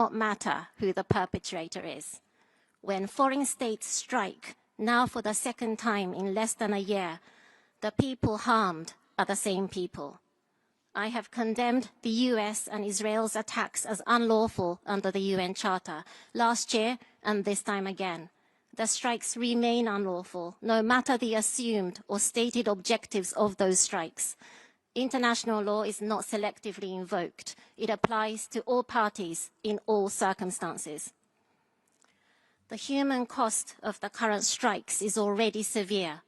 not matter who the perpetrator is. When foreign states strike, now for the second time in less than a year, the people harmed are the same people. I have condemned the US and Israel's attacks as unlawful under the UN Charter last year and this time again. The strikes remain unlawful, no matter the assumed or stated objectives of those strikes. International law is not selectively invoked. It applies to all parties in all circumstances. The human cost of the current strikes is already severe.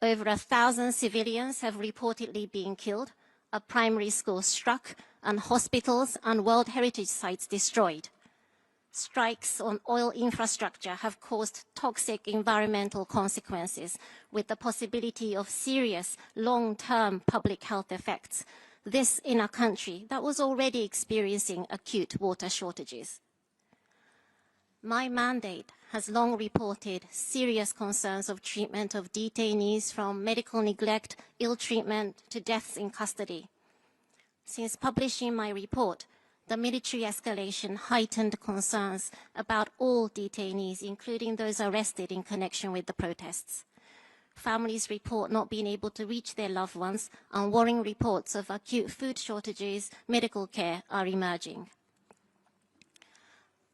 Over 1,000 civilians have reportedly been killed, a primary school struck, and hospitals and World Heritage sites destroyed. Strikes on oil infrastructure have caused toxic environmental consequences with the possibility of serious long-term public health effects. This in a country that was already experiencing acute water shortages. My mandate has long reported serious concerns of treatment of detainees from medical neglect, ill treatment to deaths in custody. Since publishing my report, the military escalation heightened concerns about all detainees, including those arrested in connection with the protests. Families report not being able to reach their loved ones, and worrying reports of acute food shortages, medical care are emerging.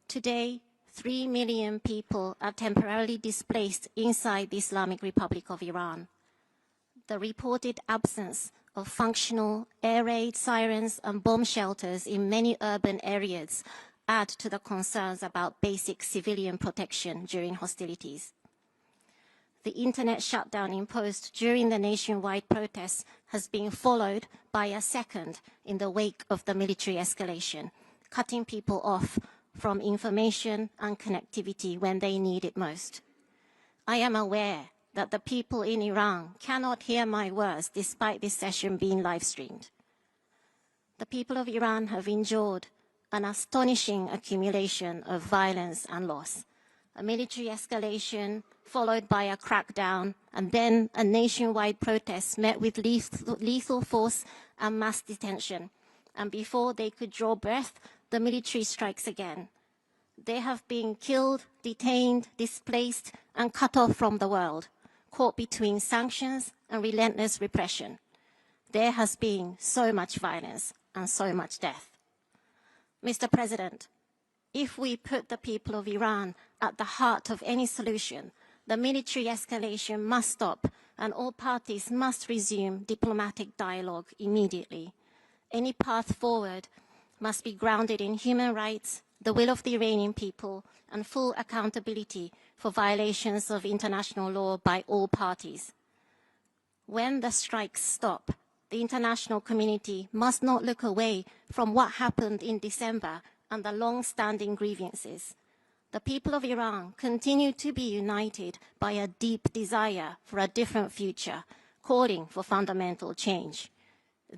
Today, 3 million people are temporarily displaced inside the Islamic Republic of Iran. The reported absence of functional air raid sirens and bomb shelters in many urban areas add to the concerns about basic civilian protection during hostilities. The internet shutdown imposed during the nationwide protests has been followed by a second in the wake of the military escalation, cutting people off from information and connectivity when they need it most. I am aware that the people in Iran cannot hear my words despite this session being live-streamed. The people of Iran have endured an astonishing accumulation of violence and loss. A military escalation followed by a crackdown, and then a nationwide protest met with lethal force and mass detention. And before they could draw breath, the military strikes again. They have been killed, detained, displaced, and cut off from the world, caught between sanctions and relentless repression. There has been so much violence and so much death. Mr. President, if we put the people of Iran at the heart of any solution, the military escalation must stop and all parties must resume diplomatic dialogue immediately. Any path forward must be grounded in human rights, the will of the Iranian people, and full accountability for violations of international law by all parties. When the strikes stop, the international community must not look away from what happened in December and the long-standing grievances. The people of Iran continue to be united by a deep desire for a different future, calling for fundamental change.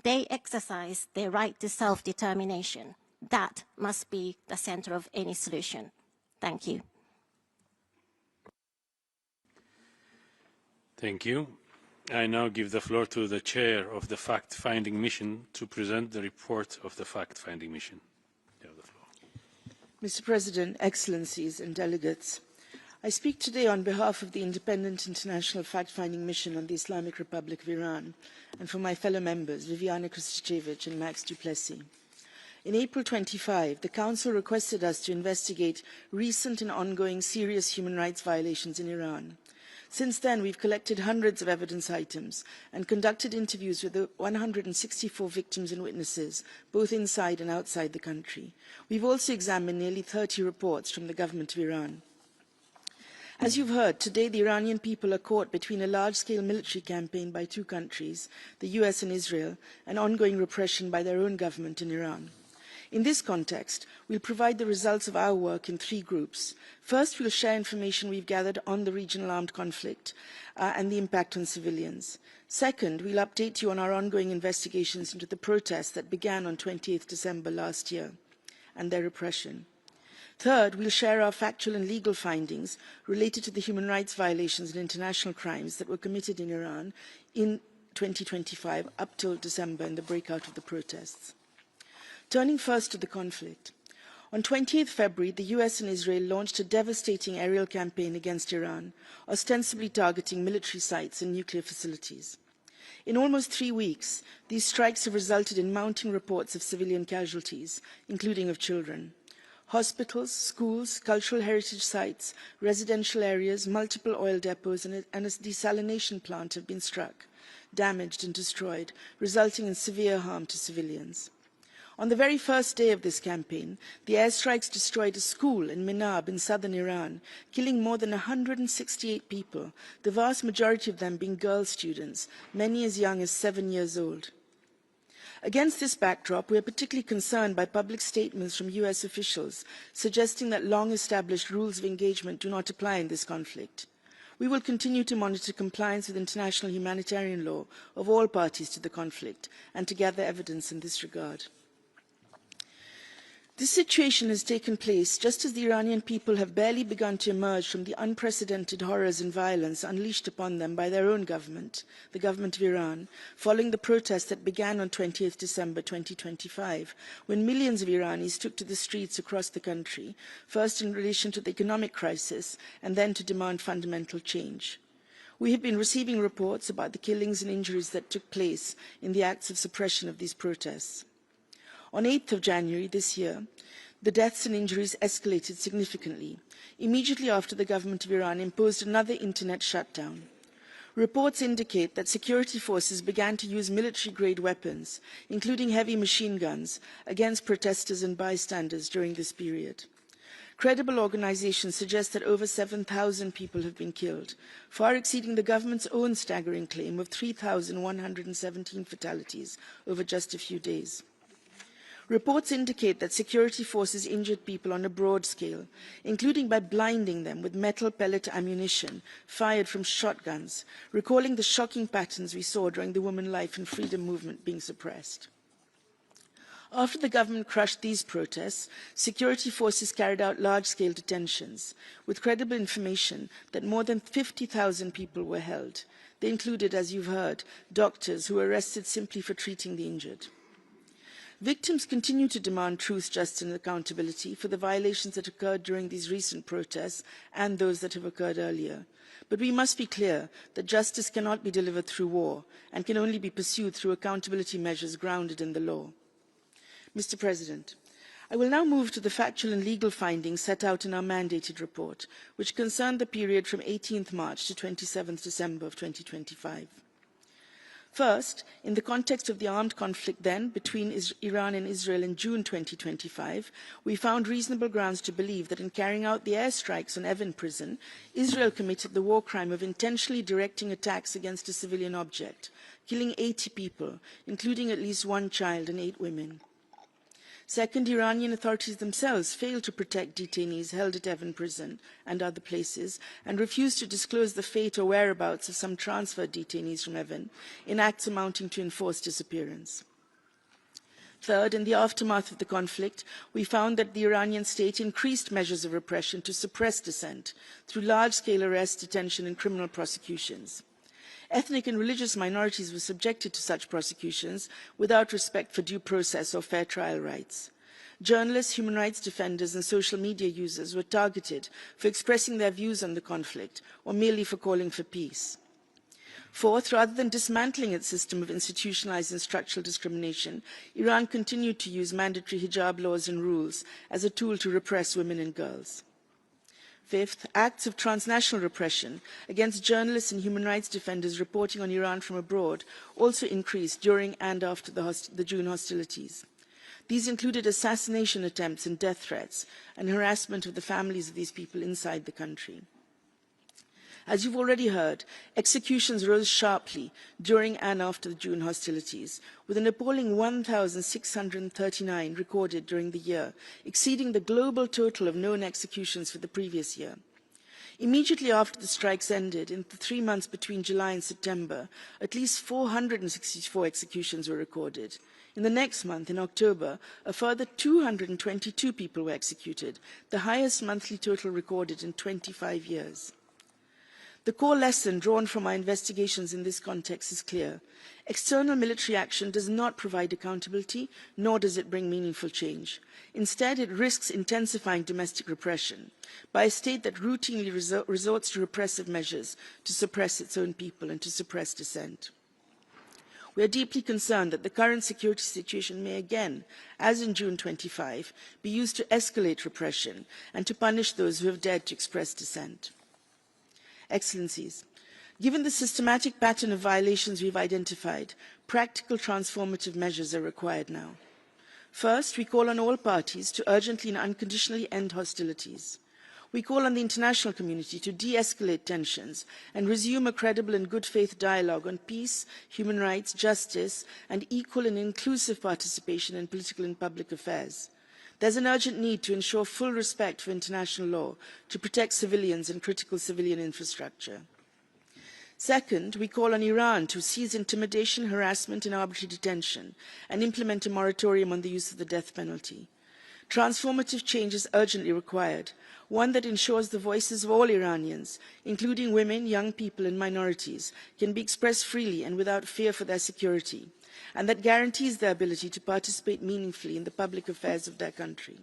They exercise their right to self-determination. That must be the center of any solution. Thank you. Thank you. I now give the floor to the chair of the fact-finding mission to present the report of the fact-finding mission. You have the floor. Mr. President, Excellencies and delegates, I speak today on behalf of the Independent International Fact-Finding Mission on the Islamic Republic of Iran and for my fellow members, Viviana Krstičević and Max Duplessis. In April 25, the Council requested us to investigate recent and ongoing serious human rights violations in Iran. Since then, we've collected hundreds of evidence items and conducted interviews with 164 victims and witnesses, both inside and outside the country. We've also examined nearly 30 reports from the government of Iran. As you've heard, today the Iranian people are caught between a large-scale military campaign by two countries, the US and Israel, and ongoing repression by their own government in Iran. In this context, we'll provide the results of our work in three groups. First, we'll share information we've gathered on the regional armed conflict and the impact on civilians. Second, we'll update you on our ongoing investigations into the protests that began on 28th December last year and their repression. Third, we'll share our factual and legal findings related to the human rights violations and international crimes that were committed in Iran in 2025 up till December and the breakout of the protests. Turning first to the conflict. On 28 February, the US and Israel launched a devastating aerial campaign against Iran, ostensibly targeting military sites and nuclear facilities. In almost 3 weeks, these strikes have resulted in mounting reports of civilian casualties, including of children. Hospitals, schools, cultural heritage sites, residential areas, multiple oil depots and a desalination plant have been struck, damaged and destroyed, resulting in severe harm to civilians. On the very first day of this campaign, the airstrikes destroyed a school in Minab in southern Iran, killing more than 168 people, the vast majority of them being girl students, many as young as 7 years old. Against this backdrop, we are particularly concerned by public statements from US officials suggesting that long-established rules of engagement do not apply in this conflict. We will continue to monitor compliance with international humanitarian law of all parties to the conflict and to gather evidence in this regard. This situation has taken place just as the Iranian people have barely begun to emerge from the unprecedented horrors and violence unleashed upon them by their own government, the government of Iran, following the protests that began on 20th December 2025, when millions of Iranis took to the streets across the country, first in relation to the economic crisis and then to demand fundamental change. We have been receiving reports about the killings and injuries that took place in the acts of suppression of these protests. On 8th of January this year, the deaths and injuries escalated significantly, immediately after the government of Iran imposed another internet shutdown. Reports indicate that security forces began to use military-grade weapons, including heavy machine guns, against protesters and bystanders during this period. Credible organisations suggest that over 7,000 people have been killed, far exceeding the government's own staggering claim of 3,117 fatalities over just a few days. Reports indicate that security forces injured people on a broad scale, including by blinding them with metal pellet ammunition fired from shotguns, recalling the shocking patterns we saw during the Women, Life and Freedom movement being suppressed. After the government crushed these protests, security forces carried out large-scale detentions, with credible information that more than 50,000 people were held. They included, as you've heard, doctors who were arrested simply for treating the injured. Victims continue to demand truth, justice and accountability for the violations that occurred during these recent protests and those that have occurred earlier. But we must be clear that justice cannot be delivered through war and can only be pursued through accountability measures grounded in the law. Mr. President, I will now move to the factual and legal findings set out in our mandated report, which concern the period from 18th March to 27th December of 2025. First, in the context of the armed conflict then between Iran and Israel in June 2025, we found reasonable grounds to believe that in carrying out the airstrikes on Evin prison, Israel committed the war crime of intentionally directing attacks against a civilian object, killing 80 people, including at least 1 child and 8 women. Second, Iranian authorities themselves failed to protect detainees held at Evin prison and other places and refused to disclose the fate or whereabouts of some transferred detainees from Evin in acts amounting to enforced disappearance. Third, in the aftermath of the conflict, we found that the Iranian state increased measures of repression to suppress dissent through large-scale arrest, detention and criminal prosecutions. Ethnic and religious minorities were subjected to such prosecutions without respect for due process or fair trial rights. Journalists, human rights defenders and social media users were targeted for expressing their views on the conflict or merely for calling for peace. Fourth, rather than dismantling its system of institutionalized and structural discrimination, Iran continued to use mandatory hijab laws and rules as a tool to repress women and girls. Fifth, acts of transnational repression against journalists and human rights defenders reporting on Iran from abroad also increased during and after the June hostilities. These included assassination attempts and death threats and harassment of the families of these people inside the country. As you've already heard, executions rose sharply during and after the June hostilities, with an appalling 1,639 recorded during the year, exceeding the global total of known executions for the previous year. Immediately after the strikes ended, in the 3 months between July and September, at least 464 executions were recorded. In the next month, in October, a further 222 people were executed, the highest monthly total recorded in 25 years. The core lesson drawn from our investigations in this context is clear. External military action does not provide accountability, nor does it bring meaningful change. Instead, it risks intensifying domestic repression by a state that routinely resorts to repressive measures to suppress its own people and to suppress dissent. We are deeply concerned that the current security situation may again, as in June 25, be used to escalate repression and to punish those who have dared to express dissent. Excellencies, given the systematic pattern of violations we've identified, practical transformative measures are required now. First, we call on all parties to urgently and unconditionally end hostilities. We call on the international community to de-escalate tensions and resume a credible and good faith dialogue on peace, human rights, justice, and equal and inclusive participation in political and public affairs. There's an urgent need to ensure full respect for international law to protect civilians and critical civilian infrastructure. Second, we call on Iran to cease intimidation, harassment and arbitrary detention and implement a moratorium on the use of the death penalty. Transformative change is urgently required, one that ensures the voices of all Iranians, including women, young people and minorities, can be expressed freely and without fear for their security, and that guarantees their ability to participate meaningfully in the public affairs of their country.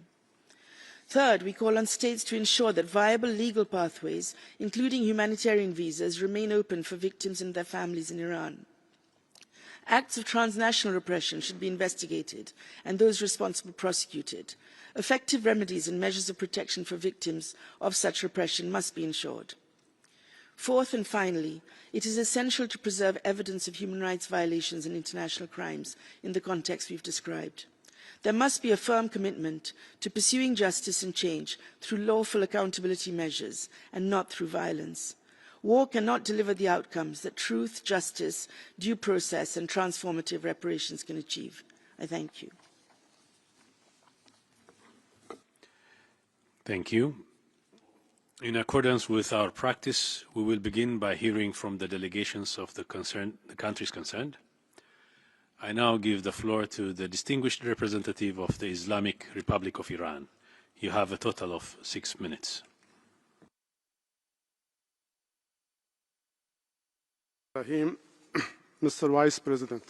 Third, we call on states to ensure that viable legal pathways, including humanitarian visas, remain open for victims and their families in Iran. Acts of transnational repression should be investigated and those responsible prosecuted. Effective remedies and measures of protection for victims of such repression must be ensured. Fourth and finally, it is essential to preserve evidence of human rights violations and international crimes in the context we've described. There must be a firm commitment to pursuing justice and change through lawful accountability measures and not through violence. War cannot deliver the outcomes that truth, justice, due process and transformative reparations can achieve. I thank you. Thank you. In accordance with our practice, we will begin by hearing from the delegations of the countries concerned. I now give the floor to the distinguished representative of the Islamic Republic of Iran. You have a total of 6 minutes. Mr. Vice President,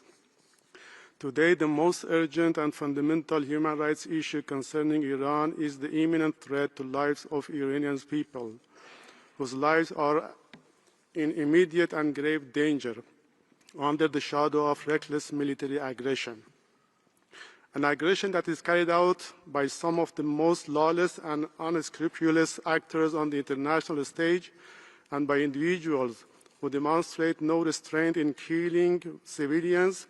today the most urgent and fundamental human rights issue concerning Iran is the imminent threat to lives of Iranian people, whose lives are in immediate and grave danger under the shadow of reckless military aggression. An aggression that is carried out by some of the most lawless and unscrupulous actors on the international stage and by individuals who demonstrate no restraint in killing civilians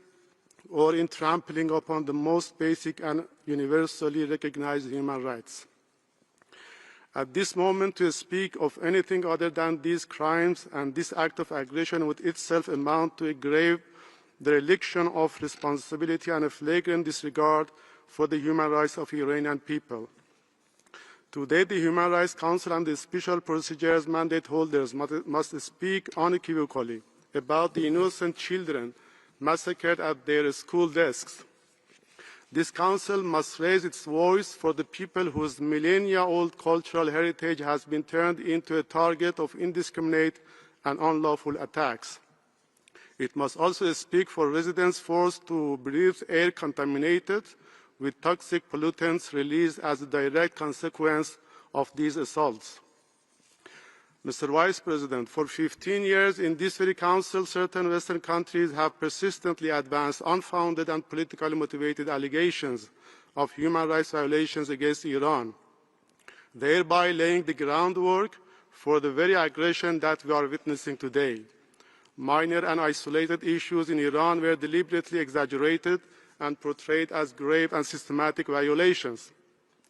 or in trampling upon the most basic and universally recognized human rights. At this moment, to speak of anything other than these crimes and this act of aggression would itself amount to a grave dereliction of responsibility and a flagrant disregard for the human rights of Iranian people. Today, the Human Rights Council and the Special Procedures mandate holders must speak unequivocally about the innocent children massacred at their school desks. This Council must raise its voice for the people whose millennia-old cultural heritage has been turned into a target of indiscriminate and unlawful attacks. It must also speak for residents forced to breathe air contaminated with toxic pollutants released as a direct consequence of these assaults. Mr. Vice President, for 15 years in this very Council, certain Western countries have persistently advanced unfounded and politically motivated allegations of human rights violations against Iran, thereby laying the groundwork for the very aggression that we are witnessing today. Minor and isolated issues in Iran were deliberately exaggerated and portrayed as grave and systematic violations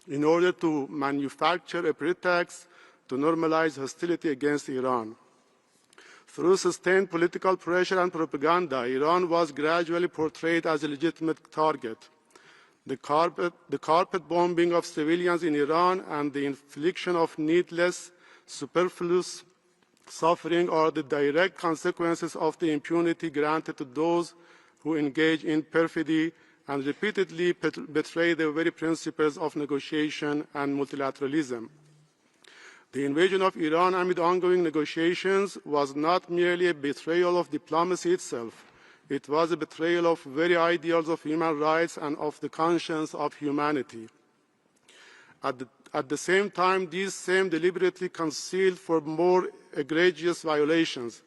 in order to manufacture a pretext to normalize hostility against Iran. Through sustained political pressure and propaganda, Iran was gradually portrayed as a legitimate target. The carpet bombing of civilians in Iran and the infliction of needless, superfluous suffering are the direct consequences of the impunity granted to those who engage in perfidy and repeatedly betray the very principles of negotiation and multilateralism. The invasion of Iran amid ongoing negotiations was not merely a betrayal of diplomacy itself. It was a betrayal of very ideals of human rights and of the conscience of humanity. At the same time, these same deliberately concealed for more egregious violations,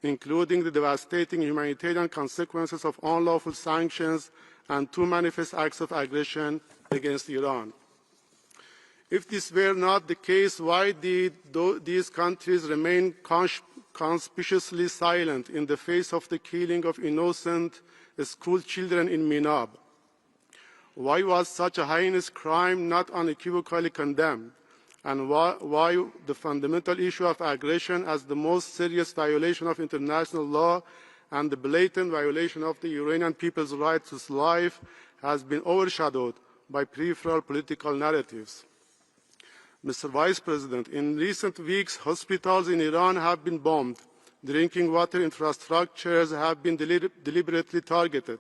including the devastating humanitarian consequences of unlawful sanctions and two manifest acts of aggression against Iran. If this were not the case, why did these countries remain conspicuously silent in the face of the killing of innocent school children in Minab? Why was such a heinous crime not unequivocally condemned? And why the fundamental issue of aggression as the most serious violation of international law and the blatant violation of the Iranian people's right to life has been overshadowed by peripheral political narratives? Mr. Vice President, in recent weeks, hospitals in Iran have been bombed, drinking water infrastructures have been deliberately targeted,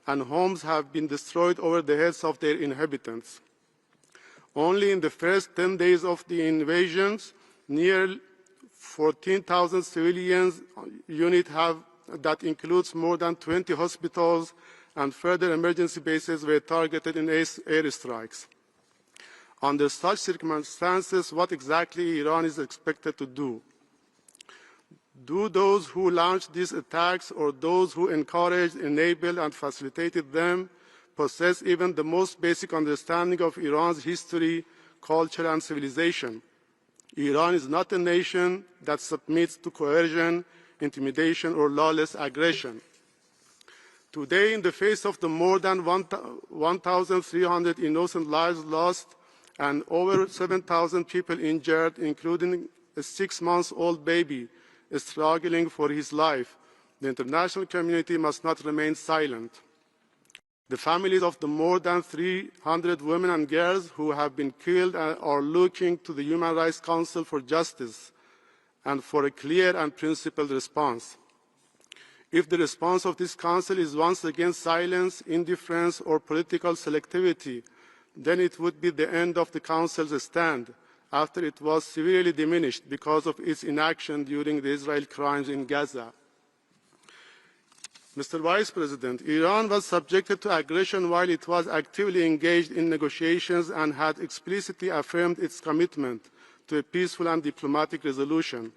and homes have been destroyed over the heads of their inhabitants. Only in the first 10 days of the invasions, near 14,000 civilian units that includes more than 20 hospitals and further emergency bases were targeted in airstrikes. Under such circumstances, what exactly Iran is expected to do? Do those who launched these attacks or those who encouraged, enabled, and facilitated them possess even the most basic understanding of Iran's history, culture, and civilization? Iran is not a nation that submits to coercion, intimidation, or lawless aggression. Today, in the face of the more than 1,300 innocent lives lost and over 7,000 people injured, including a 6-month-old baby struggling for his life, the international community must not remain silent. The families of the more than 300 women and girls who have been killed are looking to the Human Rights Council for justice and for a clear and principled response. If the response of this Council is once again silence, indifference, or political selectivity, then it would be the end of the Council's stand, after it was severely diminished because of its inaction during the Israel crimes in Gaza. Mr. Vice President, Iran was subjected to aggression while it was actively engaged in negotiations and had explicitly affirmed its commitment to a peaceful and diplomatic resolution.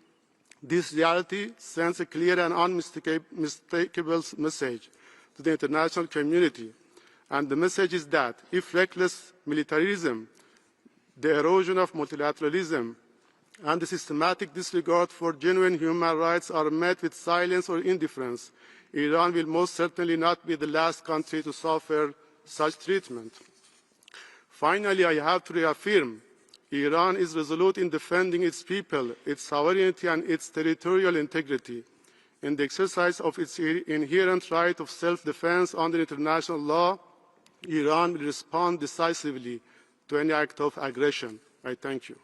This reality sends a clear and unmistakable message to the international community, and the message is that if reckless militarism, the erosion of multilateralism, and the systematic disregard for genuine human rights are met with silence or indifference, Iran will most certainly not be the last country to suffer such treatment. Finally, I have to reaffirm Iran is resolute in defending its people, its sovereignty, and its territorial integrity. In the exercise of its inherent right of self-defense under international law, Iran will respond decisively to any act of aggression. I thank you.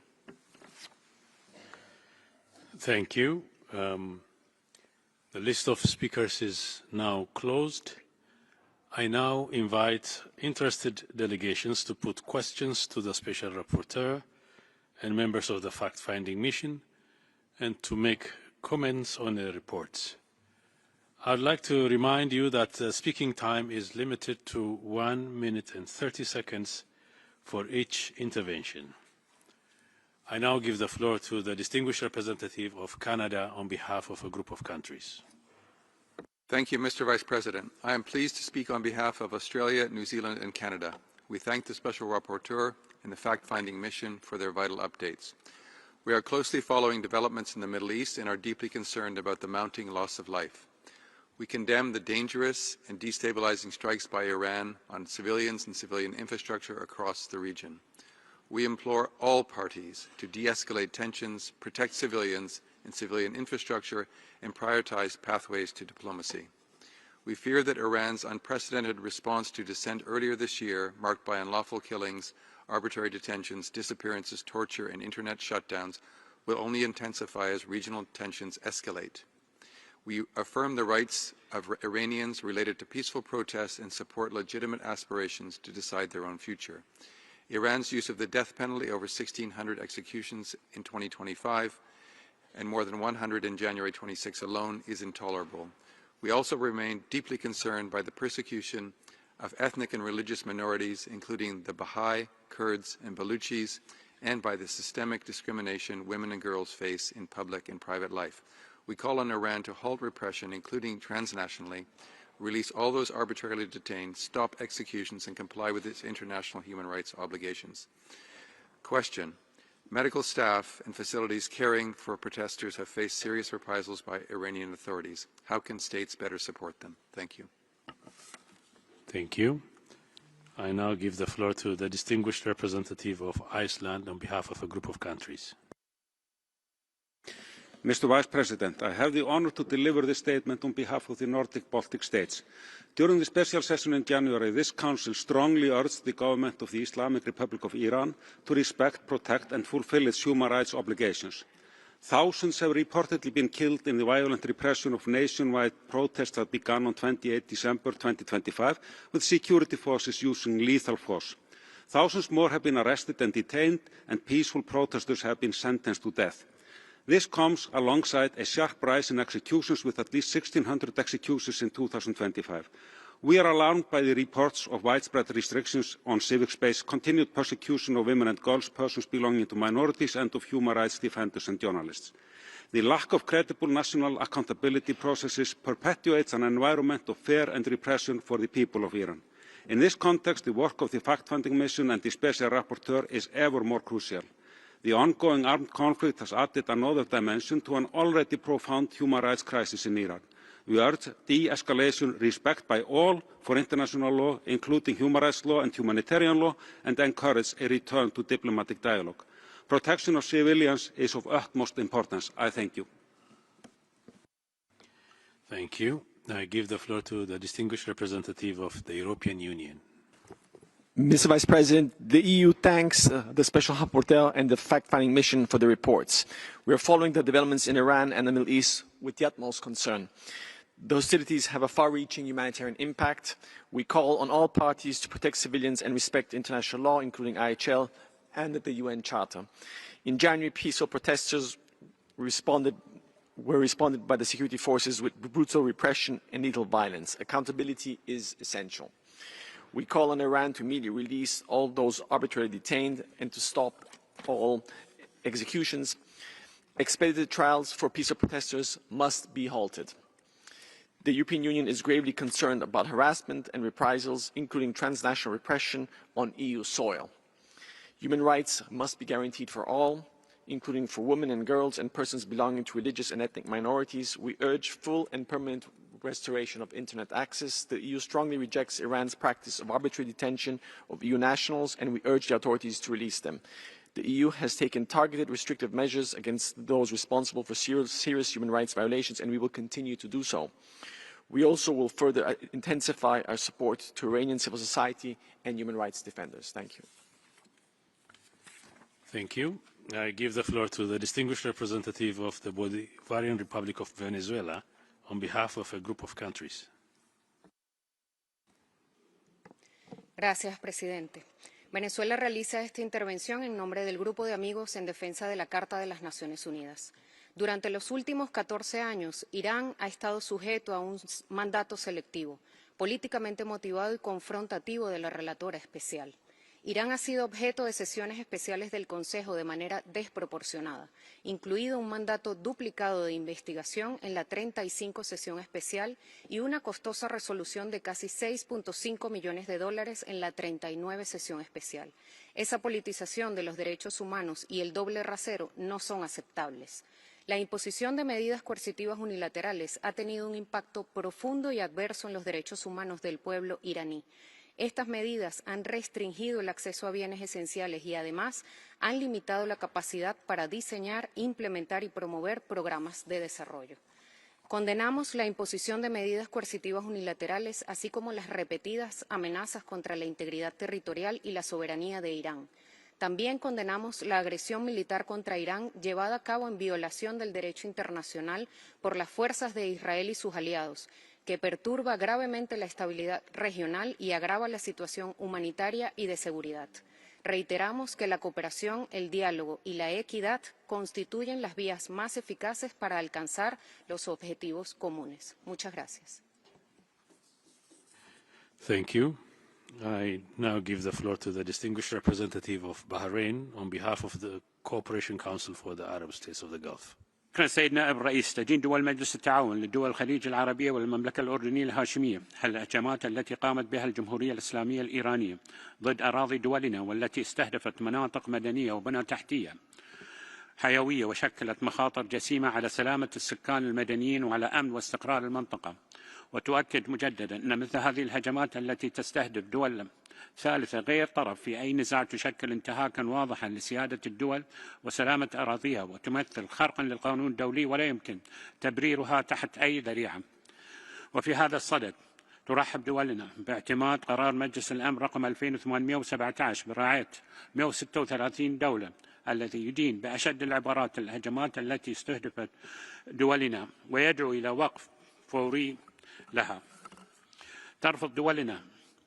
Thank you. The list of speakers is now closed. I now invite interested delegations to put questions to the Special Rapporteur and members of the fact-finding mission and to make comments on the reports. I would like to remind you that the speaking time is limited to 1 minute and 30 seconds for each intervention. I now give the floor to the distinguished representative of Canada on behalf of a group of countries. Thank you, Mr. Vice President. I am pleased to speak on behalf of Australia, New Zealand, and Canada. We thank the Special Rapporteur and the fact-finding mission for their vital updates. We are closely following developments in the Middle East and are deeply concerned about the mounting loss of life. We condemn the dangerous and destabilizing strikes by Iran on civilians and civilian infrastructure across the region. We implore all parties to de-escalate tensions, protect civilians and civilian infrastructure, and prioritize pathways to diplomacy. We fear that Iran's unprecedented response to dissent earlier this year, marked by unlawful killings, arbitrary detentions, disappearances, torture, and internet shutdowns, will only intensify as regional tensions escalate. We affirm the rights of Iranians related to peaceful protests and support legitimate aspirations to decide their own future. Iran's use of the death penalty, over 1,600 executions in 2025, and more than 100 in January 26 alone, is intolerable. We also remain deeply concerned by the persecution of ethnic and religious minorities, including the Baha'i, Kurds, and Baluchis, and by the systemic discrimination women and girls face in public and private life. We call on Iran to halt repression, including transnationally, release all those arbitrarily detained, stop executions, and comply with its international human rights obligations. Question. Medical staff and facilities caring for protesters have faced serious reprisals by Iranian authorities. How can states better support them? Thank you. Thank you. I now give the floor to the distinguished representative of Iceland on behalf of a group of countries. Mr. Vice President, I have the honor to deliver this statement on behalf of the Nordic Baltic states. During the special session in January, this Council strongly urged the government of the Islamic Republic of Iran to respect, protect and fulfill its human rights obligations. Thousands have reportedly been killed in the violent repression of nationwide protests that began on 28 December 2025, with security forces using lethal force. Thousands more have been arrested and detained, and peaceful protesters have been sentenced to death. This comes alongside a sharp rise in executions, with at least 1,600 executions in 2025. We are alarmed by the reports of widespread restrictions on civic space, continued persecution of women and girls, persons belonging to minorities, and of human rights defenders and journalists. The lack of credible national accountability processes perpetuates an environment of fear and repression for the people of Iran. In this context, the work of the fact-finding mission and the Special Rapporteur is ever more crucial. The ongoing armed conflict has added another dimension to an already profound human rights crisis in Iran. We urge de-escalation, respect by all for international law, including human rights law and humanitarian law, and encourage a return to diplomatic dialogue. Protection of civilians is of utmost importance. I thank you. Thank you. I give the floor to the distinguished representative of the European Union. Mr. Vice President, the EU thanks the Special Rapporteur and the fact-finding mission for the reports. We are following the developments in Iran and the Middle East with the utmost concern. The hostilities have a far-reaching humanitarian impact. We call on all parties to protect civilians and respect international law, including IHL and the UN Charter. In January, peaceful protesters were responded by the security forces with brutal repression and lethal violence. Accountability is essential. We call on Iran to immediately release all those arbitrarily detained and to stop all executions. Expedited trials for peaceful protesters must be halted. The European Union is gravely concerned about harassment and reprisals, including transnational repression on EU soil. Human rights must be guaranteed for all, including for women and girls and persons belonging to religious and ethnic minorities. We urge full and permanent restoration of internet access. The EU strongly rejects Iran's practice of arbitrary detention of EU nationals, and we urge the authorities to release them. The EU has taken targeted restrictive measures against those responsible for serious human rights violations, and we will continue to do so. We also will further intensify our support to Iranian civil society and human rights defenders. Thank you. Thank you. I give the floor to the distinguished representative of the Bolivarian Republic of Venezuela on behalf of a group of countries. Gracias, presidente. Venezuela realiza esta intervención en nombre del Grupo de Amigos en Defensa de la Carta de las Naciones Unidas. Durante los últimos 14 años, Irán ha estado sujeto a un mandato selectivo, políticamente motivado y confrontativo de la relatora especial. Irán ha sido objeto de sesiones especiales del Consejo de manera desproporcionada, incluido un mandato duplicado de investigación en la 35 sesión especial y una costosa resolución de casi $6.5 millones en la 39 sesión especial. Esa politización de los derechos humanos y el doble rasero no son aceptables. La imposición de medidas coercitivas unilaterales ha tenido un impacto profundo y adverso en los derechos humanos del pueblo iraní. Estas medidas han restringido el acceso a bienes esenciales y, además, han limitado la capacidad para diseñar, implementar y promover programas de desarrollo. Condenamos la imposición de medidas coercitivas unilaterales, así como las repetidas amenazas contra la integridad territorial y la soberanía de Irán. También condenamos la agresión militar contra Irán llevada a cabo en violación del derecho internacional por las fuerzas de Israel y sus aliados, que perturba gravemente la estabilidad regional y agrava la situación humanitaria y de seguridad. Reiteramos que la cooperación, el diálogo y la equidad constituyen las vías más eficaces para alcanzar los objetivos comunes. Muchas gracias. Thank you. I now give the floor to the distinguished representative of Bahrain on behalf of the Cooperation Council for the Arab States of the Gulf. شكرا سيد نائب الرئيس. تدين دول مجلس التعاون لدول الخليج العربية والمملكة الأردنية الهاشمية الهجمات التي قامت بها الجمهورية الإسلامية الإيرانية ضد أراضي دولنا والتي استهدفت مناطق مدنية وبنى تحتية حيوية وشكلت مخاطر جسيمة على سلامة السكان المدنيين وعلى أمن واستقرار المنطقة. وتؤكد مجددا أن مثل هذه الهجمات التي تستهدف دول ثالثة غير طرف في أي نزاع تشكل انتهاكا واضحا لسيادة الدول وسلامة أراضيها وتمثل خرقا للقانون الدولي ولا يمكن تبريرها تحت أي ذريعة. وفي هذا الصدد ترحب دولنا باعتماد قرار مجلس الأمن رقم 2817 برعاية 136 دولة الذي يدين بأشد العبارات الهجمات التي استهدفت دولنا ويدعو إلى وقف فوري لها. ترفض دولنا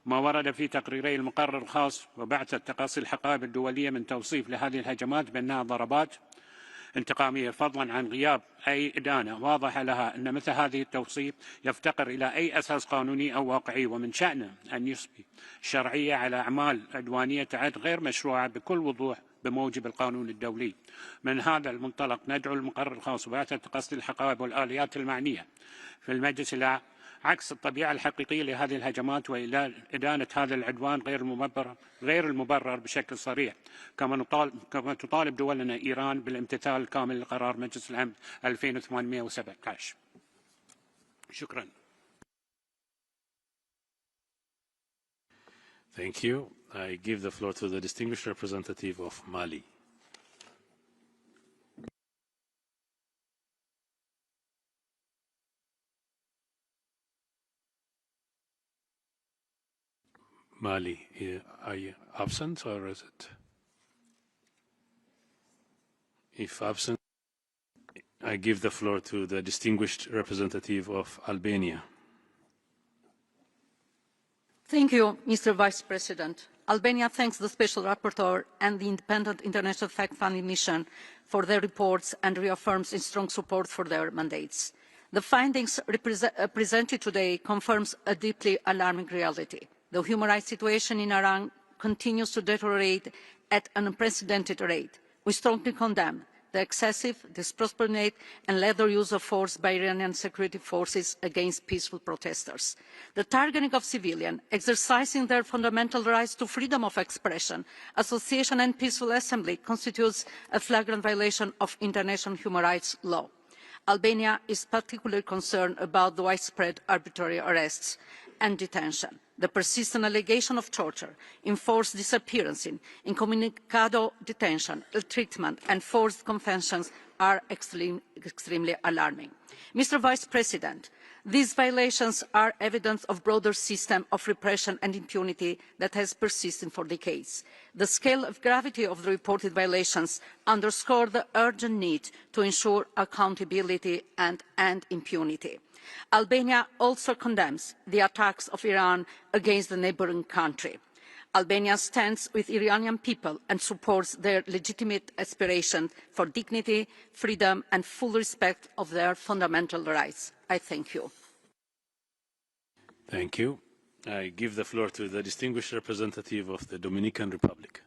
ما ورد في تقريري المقرر الخاص وبعث تقاصي الحقائب الدولية من توصيف لهذه الهجمات بأنها ضربات انتقامية، فضلا عن غياب أي إدانة واضحة لها. أن مثل هذه التوصيف يفتقر إلى أي أساس قانوني أو واقعي، ومن شأنه أن يصبح شرعية على أعمال عدوانية تعد غير مشروعة بكل وضوح بموجب القانون الدولي. من هذا المنطلق ندعو المقرر الخاص وبعث تقاصي الحقائب والآليات المعنية في المجلس إلى عكس الطبيعة الحقيقية لهذه الهجمات وإلى إدانة هذا العدوان غير المبرر بشكل صريح، كما تطالب دولنا إيران بالامتثال الكامل لقرار مجلس الأمن 2817. شكرا. Thank you. I give the floor to the distinguished representative of Mali. Mali, are you absent or is it? If absent, I give the floor to the distinguished representative of Albania. Thank you, Mr. Vice President. Albania thanks the Special Rapporteur and the Independent International Fact-Finding Mission for their reports and reaffirms its strong support for their mandates. The findings presented today confirms a deeply alarming reality. The human rights situation in Iran continues to deteriorate at an unprecedented rate. We strongly condemn the excessive, disproportionate and lethal use of force by Iranian security forces against peaceful protesters. The targeting of civilians exercising their fundamental rights to freedom of expression, association and peaceful assembly constitutes a flagrant violation of international human rights law. Albania is particularly concerned about the widespread arbitrary arrests and detention. The persistent allegation of torture, enforced disappearances, incommunicado detention, ill-treatment and forced confessions are extremely alarming. Mr. Vice President, these violations are evidence of a broader system of repression and impunity that has persisted for decades. The scale of gravity of the reported violations underscores the urgent need to ensure accountability and end impunity. Albania also condemns the attacks of Iran against the neighbouring country. Albania stands with the Iranian people and supports their legitimate aspirations for dignity, freedom and full respect of their fundamental rights. I thank you. Thank you. I give the floor to the distinguished representative of the Dominican Republic.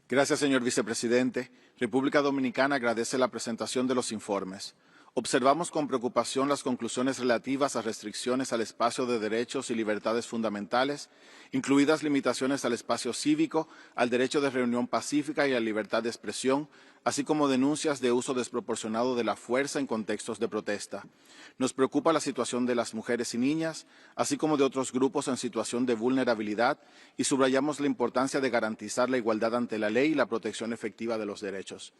Gracias, señor vicepresidente. República Dominicana agradece la presentación de los informes. Observamos con preocupación las conclusiones relativas a restricciones al espacio de derechos y libertades fundamentales, incluidas limitaciones al espacio cívico, al derecho de reunión pacífica y a la libertad de expresión, así como denuncias de uso desproporcionado de la fuerza en contextos de protesta. Nos preocupa la situación de las mujeres y niñas, así como de otros grupos en situación de vulnerabilidad, y subrayamos la importancia de garantizar la igualdad ante la ley y la protección efectiva de los derechos.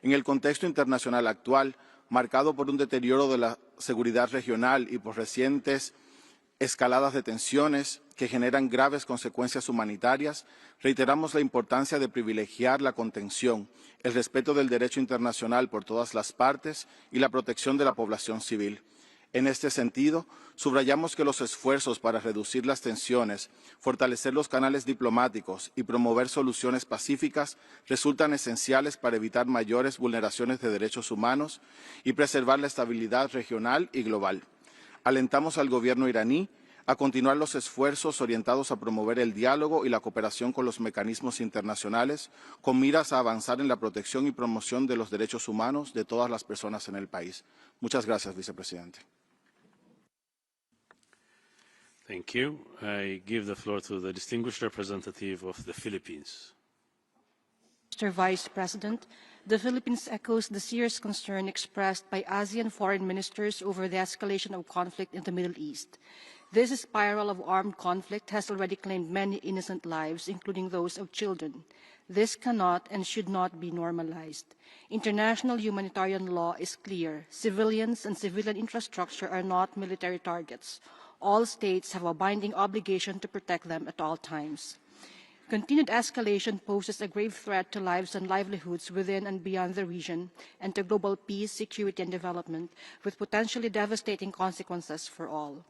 En el contexto internacional actual, marcado por un deterioro de la seguridad regional y por recientes escaladas de tensiones que generan graves consecuencias humanitarias, reiteramos la importancia de privilegiar la contención, el respeto del derecho internacional por todas las partes y la protección de la población civil. En este sentido, subrayamos que los esfuerzos para reducir las tensiones, fortalecer los canales diplomáticos y promover soluciones pacíficas resultan esenciales para evitar mayores vulneraciones de derechos humanos y preservar la estabilidad regional y global. Alentamos al gobierno iraní a continuar los esfuerzos orientados a promover el diálogo y la cooperación con los mecanismos internacionales, con miras a avanzar en la protección y promoción de los derechos humanos de todas las personas en el país. Muchas gracias, vicepresidente. Thank you. I give the floor to the distinguished representative of the Philippines. Mr. Vice President, the Philippines echoes the serious concern expressed by ASEAN foreign ministers over the escalation of conflict in the Middle East. This spiral of armed conflict has already claimed many innocent lives, including those of children. This cannot and should not be normalized. International humanitarian law is clear. Civilians and civilian infrastructure are not military targets. All states have a binding obligation to protect them at all times. Continued escalation poses a grave threat to lives and livelihoods within and beyond the region and to global peace, security, and development, with potentially devastating consequences for all.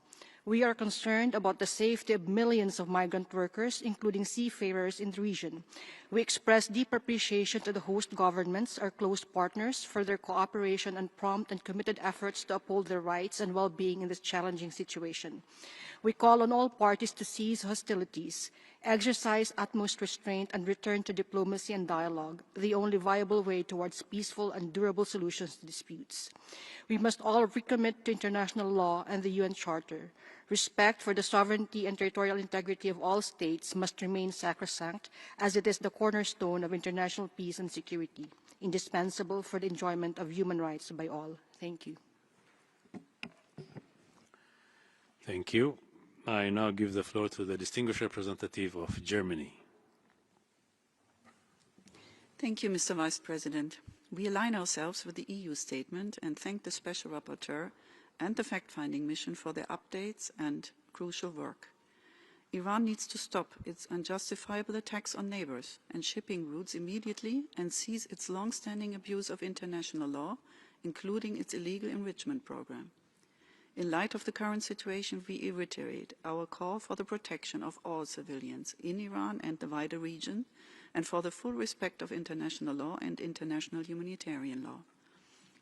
We are concerned about the safety of millions of migrant workers, including seafarers in the region. We express deep appreciation to the host governments, our close partners, for their cooperation and prompt and committed efforts to uphold their rights and well-being in this challenging situation. We call on all parties to cease hostilities, exercise utmost restraint, and return to diplomacy and dialogue, the only viable way towards peaceful and durable solutions to disputes. We must all recommit to international law and the UN Charter. Respect for the sovereignty and territorial integrity of all states must remain sacrosanct, as it is the cornerstone of international peace and security, indispensable for the enjoyment of human rights by all. Thank you. Thank you. I now give the floor to the distinguished representative of Germany. Thank you, Mr. Vice President. We align ourselves with the EU statement and thank the Special Rapporteur and the fact-finding mission for their updates and crucial work. Iran needs to stop its unjustifiable attacks on neighbors and shipping routes immediately and cease its long-standing abuse of international law, including its illegal enrichment program. In light of the current situation, we reiterate our call for the protection of all civilians in Iran and the wider region, and for the full respect of international law and international humanitarian law.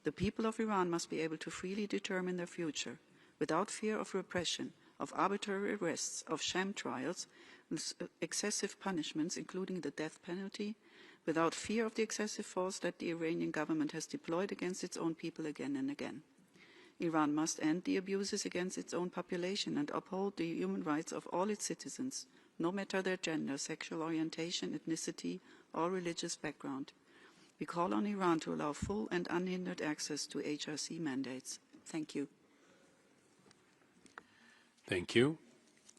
The people of Iran must be able to freely determine their future, without fear of repression, of arbitrary arrests, of sham trials, with excessive punishments, including the death penalty, without fear of the excessive force that the Iranian government has deployed against its own people again and again. Iran must end the abuses against its own population and uphold the human rights of all its citizens, no matter their gender, sexual orientation, ethnicity, or religious background. We call on Iran to allow full and unhindered access to HRC mandates. Thank you. Thank you.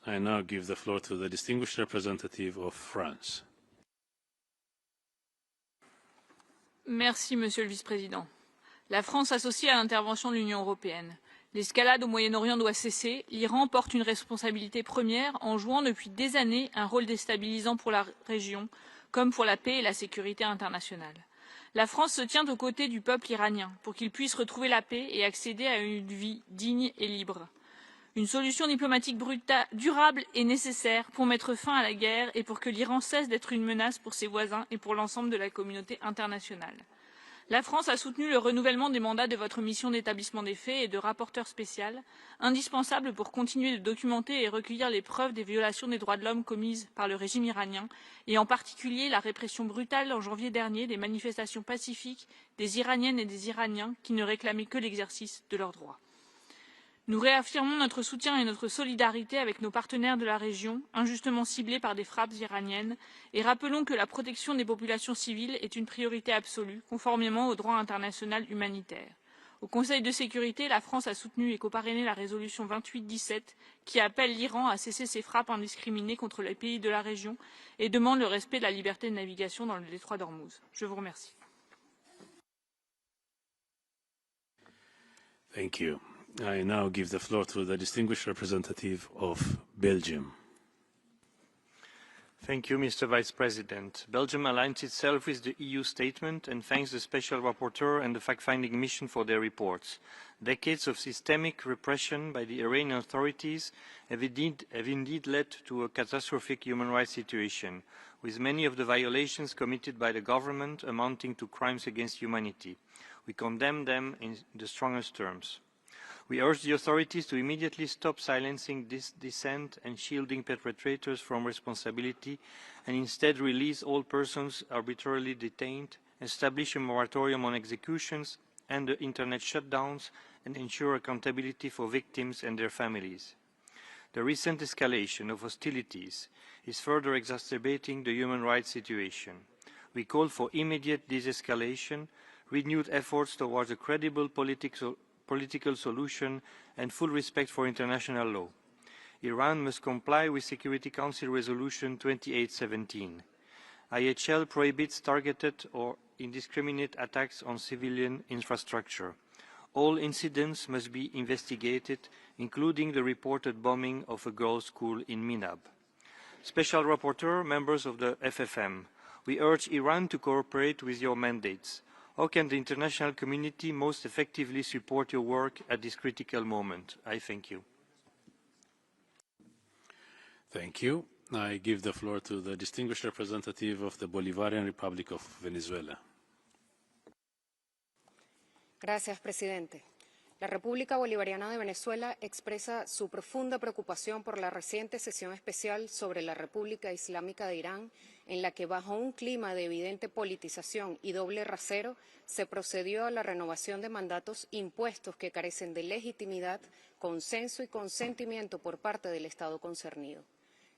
I now give the floor to the distinguished representative of France. Merci, Monsieur le Vice-président. La France s'associe à l'intervention de l'Union européenne. L'escalade au Moyen-Orient doit cesser. L'Iran porte une responsabilité première en jouant depuis des années un rôle déstabilisant pour la région, comme pour la paix et la sécurité internationale. La France se tient aux côtés du peuple iranien pour qu'il puisse retrouver la paix et accéder à une vie digne et libre. Une solution diplomatique durable est nécessaire pour mettre fin à la guerre et pour que l'Iran cesse d'être une menace pour ses voisins et pour l'ensemble de la communauté internationale. La France a soutenu le renouvellement des mandats de votre mission d'établissement des faits et de rapporteur spécial, indispensable pour continuer de documenter et recueillir les preuves des violations des droits de l'homme commises par le régime iranien, et en particulier la répression brutale en janvier dernier des manifestations pacifiques des Iraniennes et des Iraniens qui ne réclamaient que l'exercice de leurs droits. Nous réaffirmons notre soutien et notre solidarité avec nos partenaires de la région, injustement ciblés par des frappes iraniennes, et rappelons que la protection des populations civiles est une priorité absolue, conformément au droit international humanitaire. Au Conseil de sécurité, la France a soutenu et coparrainé la résolution 2817 qui appelle l'Iran à cesser ses frappes indiscriminées contre les pays de la région et demande le respect de la liberté de navigation dans le détroit d'Ormuz. Je vous remercie. Thank you. I now give the floor to the distinguished representative of Belgium. Thank you, Mr. Vice President. Belgium aligns itself with the EU statement and thanks the Special Rapporteur and the fact-finding mission for their reports. Decades of systemic repression by the Iranian authorities have indeed led to a catastrophic human rights situation, with many of the violations committed by the government amounting to crimes against humanity. We condemn them in the strongest terms. We urge the authorities to immediately stop silencing this dissent and shielding perpetrators from responsibility and instead release all persons arbitrarily detained, establish a moratorium on executions and the internet shutdowns, and ensure accountability for victims and their families. The recent escalation of hostilities is further exacerbating the human rights situation. We call for immediate de-escalation, renewed efforts towards a credible political solution and full respect for international law. Iran must comply with Security Council Resolution 2817. IHL prohibits targeted or indiscriminate attacks on civilian infrastructure. All incidents must be investigated, including the reported bombing of a girls' school in Minab. Special Rapporteur, members of the FFM, we urge Iran to cooperate with your mandates. How can the international community most effectively support your work at this critical moment? I thank you. Thank you. I give the floor to the distinguished representative of the Bolivarian Republic of Venezuela. Gracias, presidente. La República Bolivariana de Venezuela expresa su profunda preocupación por la reciente sesión especial sobre la República Islámica de Irán, en la que bajo un clima de evidente politización y doble rasero se procedió a la renovación de mandatos impuestos que carecen de legitimidad, consenso y consentimiento por parte del Estado concernido.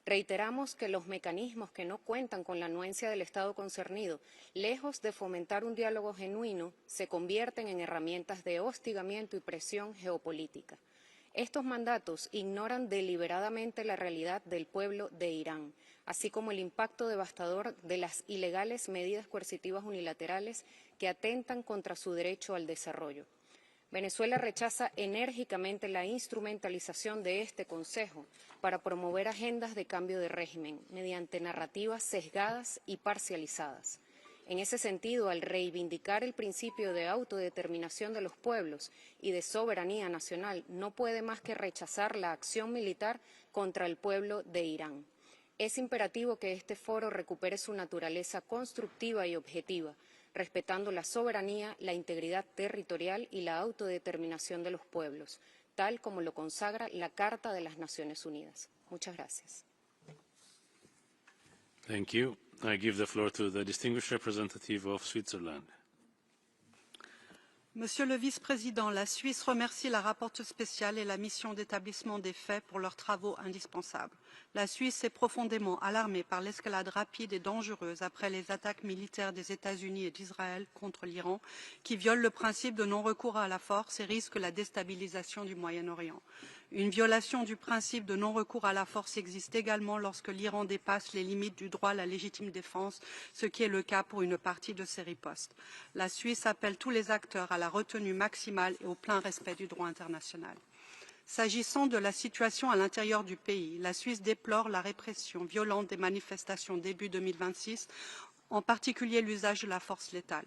Reiteramos que los mecanismos que no cuentan con la anuencia del Estado concernido, lejos de fomentar un diálogo genuino, se convierten en herramientas de hostigamiento y presión geopolítica. Estos mandatos ignoran deliberadamente la realidad del pueblo de Irán, así como el impacto devastador de las ilegales medidas coercitivas unilaterales que atentan contra su derecho al desarrollo. Venezuela rechaza enérgicamente la instrumentalización de este Consejo para promover agendas de cambio de régimen mediante narrativas sesgadas y parcializadas. En ese sentido, al reivindicar el principio de autodeterminación de los pueblos y de soberanía nacional, no puede más que rechazar la acción militar contra el pueblo de Irán. Es imperativo que este foro recupere su naturaleza constructiva y objetiva, respetando la soberanía, la integridad territorial y la autodeterminación de los pueblos, tal como lo consagra la Carta de las Naciones Unidas. Muchas gracias. Thank you. I give the floor to the distinguished representative of Switzerland. Monsieur le Vice-président, la Suisse remercie la rapporteure spéciale et la mission d'établissement des faits pour leurs travaux indispensables. La Suisse est profondément alarmée par l'escalade rapide et dangereuse après les attaques militaires des États-Unis et d'Israël contre l'Iran, qui violent le principe de non-recours à la force et risquent la déstabilisation du Moyen-Orient. Une violation du principe de non-recours à la force existe également lorsque l'Iran dépasse les limites du droit à la légitime défense, ce qui est le cas pour une partie de ses ripostes. La Suisse appelle tous les acteurs à la retenue maximale et au plein respect du droit international. S'agissant de la situation à l'intérieur du pays, la Suisse déplore la répression violente des manifestations début 2026, en particulier l'usage de la force létale.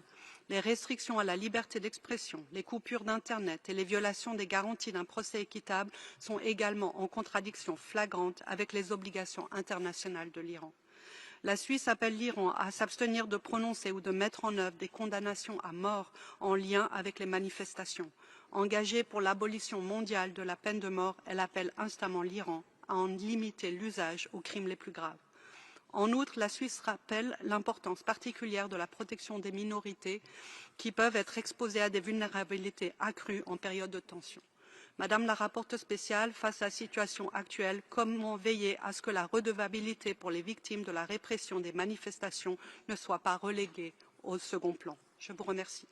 Les restrictions à la liberté d'expression, les coupures d'Internet et les violations des garanties d'un procès équitable sont également en contradiction flagrante avec les obligations internationales de l'Iran. La Suisse appelle l'Iran à s'abstenir de prononcer ou de mettre en œuvre des condamnations à mort en lien avec les manifestations. Engagée pour l'abolition mondiale de la peine de mort, elle appelle instamment l'Iran à en limiter l'usage aux crimes les plus graves. En outre, la Suisse rappelle l'importance particulière de la protection des minorités qui peuvent être exposées à des vulnérabilités accrues en période de tension. Madame la rapporteure spéciale, face à la situation actuelle, comment veiller à ce que la redevabilité pour les victimes de la répression des manifestations ne soit pas reléguée au second plan? Je vous remercie.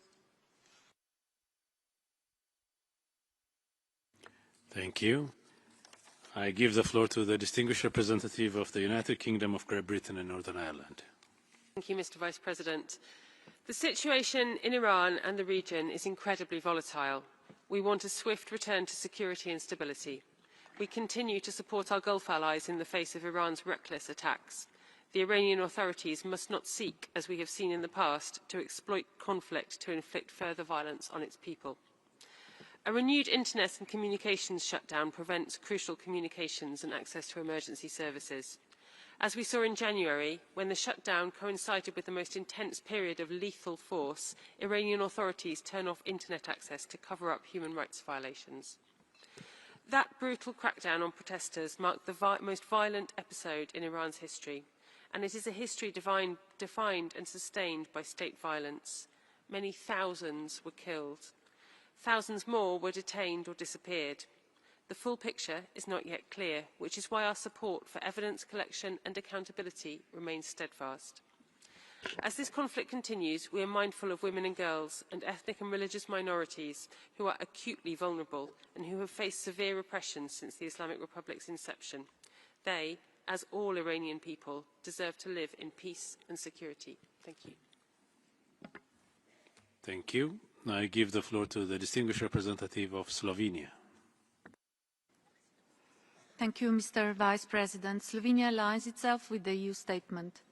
Thank you. I give the floor to the distinguished representative of the United Kingdom of Great Britain and Northern Ireland. Thank you, Mr. Vice President. The situation in Iran and the region is incredibly volatile. We want a swift return to security and stability. We continue to support our Gulf allies in the face of Iran's reckless attacks. The Iranian authorities must not seek, as we have seen in the past, to exploit conflict to inflict further violence on its people. A renewed internet and communications shutdown prevents crucial communications and access to emergency services. As we saw in January, when the shutdown coincided with the most intense period of lethal force, Iranian authorities turn off internet access to cover up human rights violations. That brutal crackdown on protesters marked the most violent episode in Iran's history, and it is a history defined and sustained by state violence. Many thousands were killed. Thousands more were detained or disappeared. The full picture is not yet clear, which is why our support for evidence collection and accountability remains steadfast. As this conflict continues, we are mindful of women and girls and ethnic and religious minorities who are acutely vulnerable and who have faced severe repression since the Islamic Republic's inception. They, as all Iranian people, deserve to live in peace and security. Thank you. Thank you. Now I give the floor to the distinguished representative of Slovenia. Thank you, Mr. Vice President. Slovenia aligns itself with the EU statement.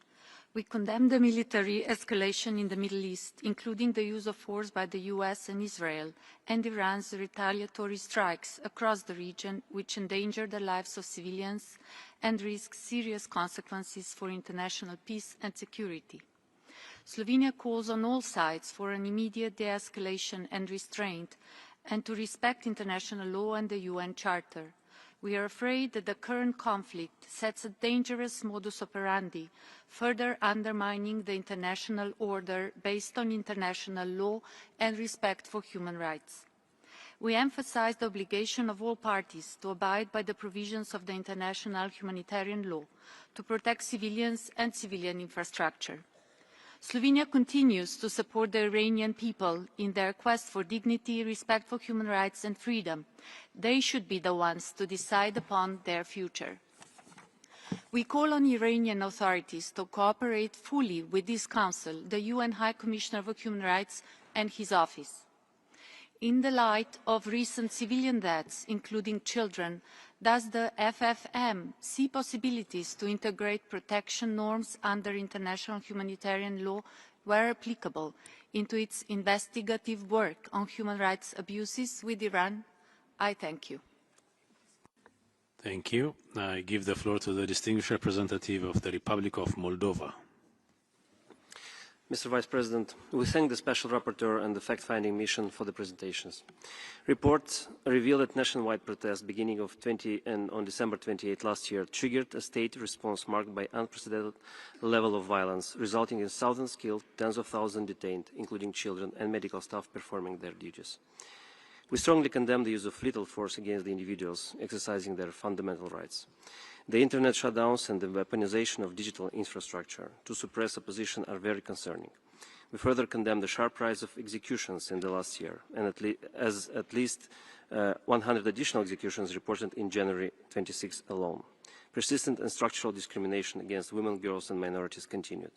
We condemn the military escalation in the Middle East, including the use of force by the US and Israel, and Iran's retaliatory strikes across the region, which endanger the lives of civilians and risk serious consequences for international peace and security. Slovenia calls on all sides for an immediate de-escalation and restraint, and to respect international law and the UN Charter. We are afraid that the current conflict sets a dangerous modus operandi, further undermining the international order based on international law and respect for human rights. We emphasize the obligation of all parties to abide by the provisions of the international humanitarian law, to protect civilians and civilian infrastructure. Slovenia continues to support the Iranian people in their quest for dignity, respect for human rights and freedom. They should be the ones to decide upon their future. We call on Iranian authorities to cooperate fully with this Council, the UN High Commissioner for Human Rights and his office. In the light of recent civilian deaths, including children, does the FFM see possibilities to integrate protection norms under international humanitarian law, where applicable, into its investigative work on human rights abuses with Iran? I thank you. Thank you. I give the floor to the distinguished representative of the Republic of Moldova. Mr. Vice President, we thank the Special Rapporteur and the fact-finding mission for the presentations. Reports reveal that nationwide protests beginning of on December 28 last year triggered a state response marked by unprecedented level of violence, resulting in thousands killed, tens of thousands detained, including children and medical staff performing their duties. We strongly condemn the use of lethal force against the individuals exercising their fundamental rights. The internet shutdowns and the weaponization of digital infrastructure to suppress opposition are very concerning. We further condemn the sharp rise of executions in the last year, and at least 100 additional executions reported in January 26 alone. Persistent and structural discrimination against women, girls and minorities continued.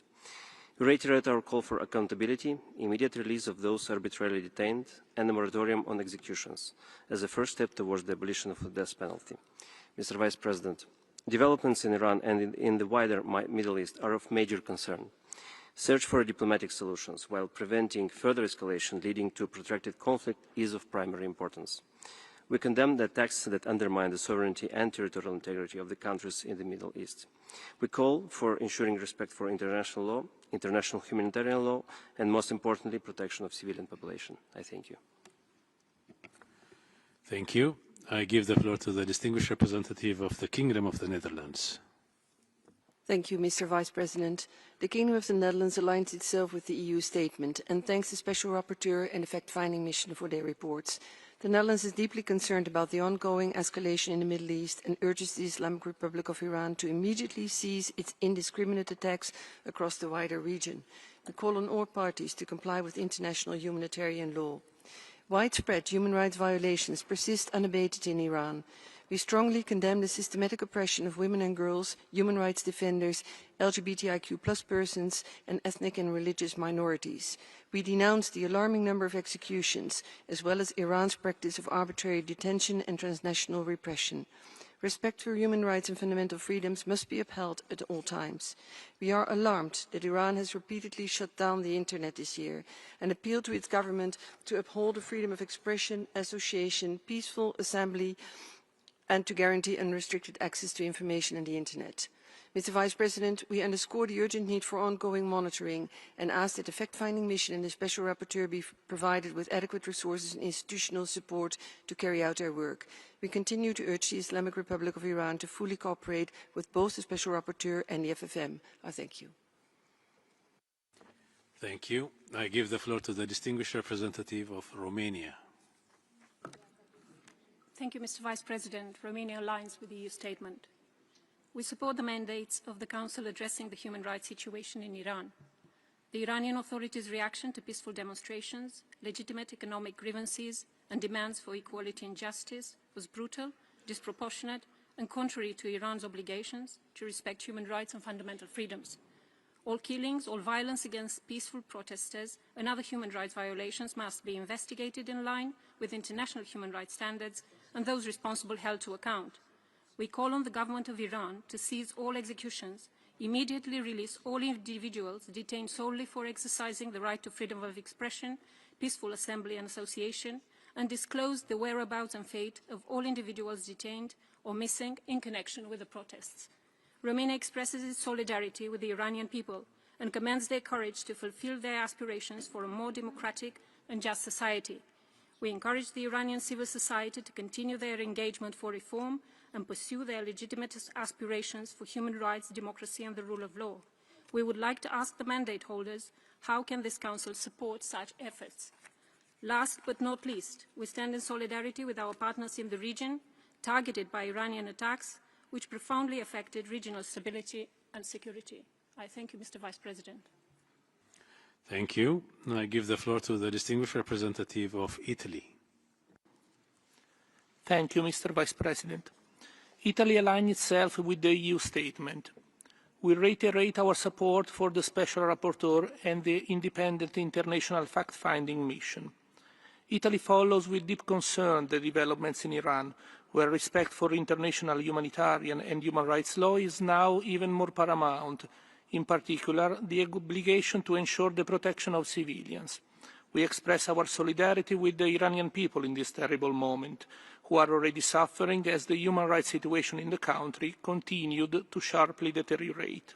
We reiterate our call for accountability, immediate release of those arbitrarily detained, and a moratorium on executions as a first step towards the abolition of the death penalty. Mr. Vice President, developments in Iran and in the wider Middle East are of major concern. Search for diplomatic solutions while preventing further escalation leading to protracted conflict is of primary importance. We condemn the attacks that undermine the sovereignty and territorial integrity of the countries in the Middle East. We call for ensuring respect for international law, international humanitarian law, and most importantly, protection of civilian population. I thank you. Thank you. I give the floor to the distinguished representative of the Kingdom of the Netherlands. Thank you, Mr. Vice President. The Kingdom of the Netherlands aligns itself with the EU statement and thanks the Special Rapporteur and the fact-finding mission for their reports. The Netherlands is deeply concerned about the ongoing escalation in the Middle East and urges the Islamic Republic of Iran to immediately cease its indiscriminate attacks across the wider region. We call on all parties to comply with international humanitarian law. Widespread human rights violations persist unabated in Iran. We strongly condemn the systematic oppression of women and girls, human rights defenders, LGBTIQ+ persons, and ethnic and religious minorities. We denounce the alarming number of executions, as well as Iran's practice of arbitrary detention and transnational repression. Respect for human rights and fundamental freedoms must be upheld at all times. We are alarmed that Iran has repeatedly shut down the internet this year and appeal to its government to uphold the freedom of expression, association, peaceful assembly, and to guarantee unrestricted access to information on the internet. Mr. Vice President, we underscore the urgent need for ongoing monitoring and ask that the fact-finding mission and the Special Rapporteur be provided with adequate resources and institutional support to carry out their work. We continue to urge the Islamic Republic of Iran to fully cooperate with both the Special Rapporteur and the FFM. I thank you. Thank you. I give the floor to the distinguished representative of Romania. Thank you, Mr. Vice President. Romania aligns with the EU statement. We support the mandates of the Council addressing the human rights situation in Iran. The Iranian authorities' reaction to peaceful demonstrations, legitimate economic grievances, and demands for equality and justice was brutal, disproportionate, and contrary to Iran's obligations to respect human rights and fundamental freedoms. All killings, all violence against peaceful protesters, and other human rights violations must be investigated in line with international human rights standards and those responsible held to account. We call on the government of Iran to cease all executions, immediately release all individuals detained solely for exercising the right to freedom of expression, peaceful assembly and association, and disclose the whereabouts and fate of all individuals detained or missing in connection with the protests. Romania expresses its solidarity with the Iranian people and commends their courage to fulfill their aspirations for a more democratic and just society. We encourage the Iranian civil society to continue their engagement for reform and pursue their legitimate aspirations for human rights, democracy, and the rule of law. We would like to ask the mandate holders, how can this Council support such efforts? Last but not least, we stand in solidarity with our partners in the region, targeted by Iranian attacks, which profoundly affected regional stability and security. I thank you, Mr. Vice President. Thank you. I give the floor to the distinguished representative of Italy. Thank you, Mr. Vice President. Italy aligned itself with the EU statement. We reiterate our support for the Special Rapporteur and the independent international fact-finding mission. Italy follows with deep concern the developments in Iran, where respect for international humanitarian and human rights law is now even more paramount, in particular the obligation to ensure the protection of civilians. We express our solidarity with the Iranian people in this terrible moment, who are already suffering as the human rights situation in the country continued to sharply deteriorate.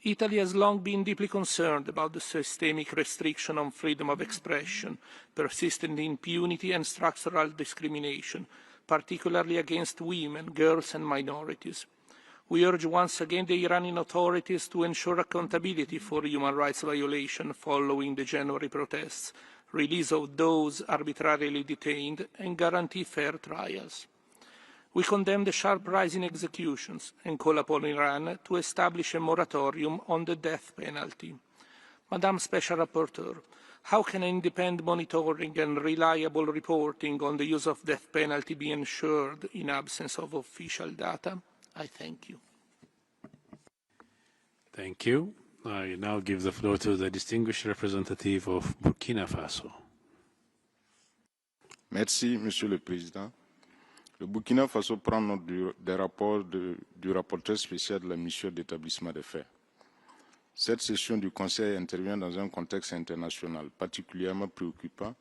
Italy has long been deeply concerned about the systemic restriction on freedom of expression, persistent impunity and structural discrimination, particularly against women, girls and minorities. We urge once again the Iranian authorities to ensure accountability for human rights violations following the January protests, release of those arbitrarily detained, and guarantee fair trials. We condemn the sharp rise in executions and call upon Iran to establish a moratorium on the death penalty. Madam Special Rapporteur, how can independent monitoring and reliable reporting on the use of death penalty be ensured in absence of official data? I thank you. Thank you. I now give the floor to the distinguished representative of Burkina Faso. Merci, Monsieur le Président. Le Burkina Faso prend note des rapports du rapporteur spécial de la mission d'établissement des faits. Cette session du Conseil intervient dans un contexte international particulièrement préoccupant,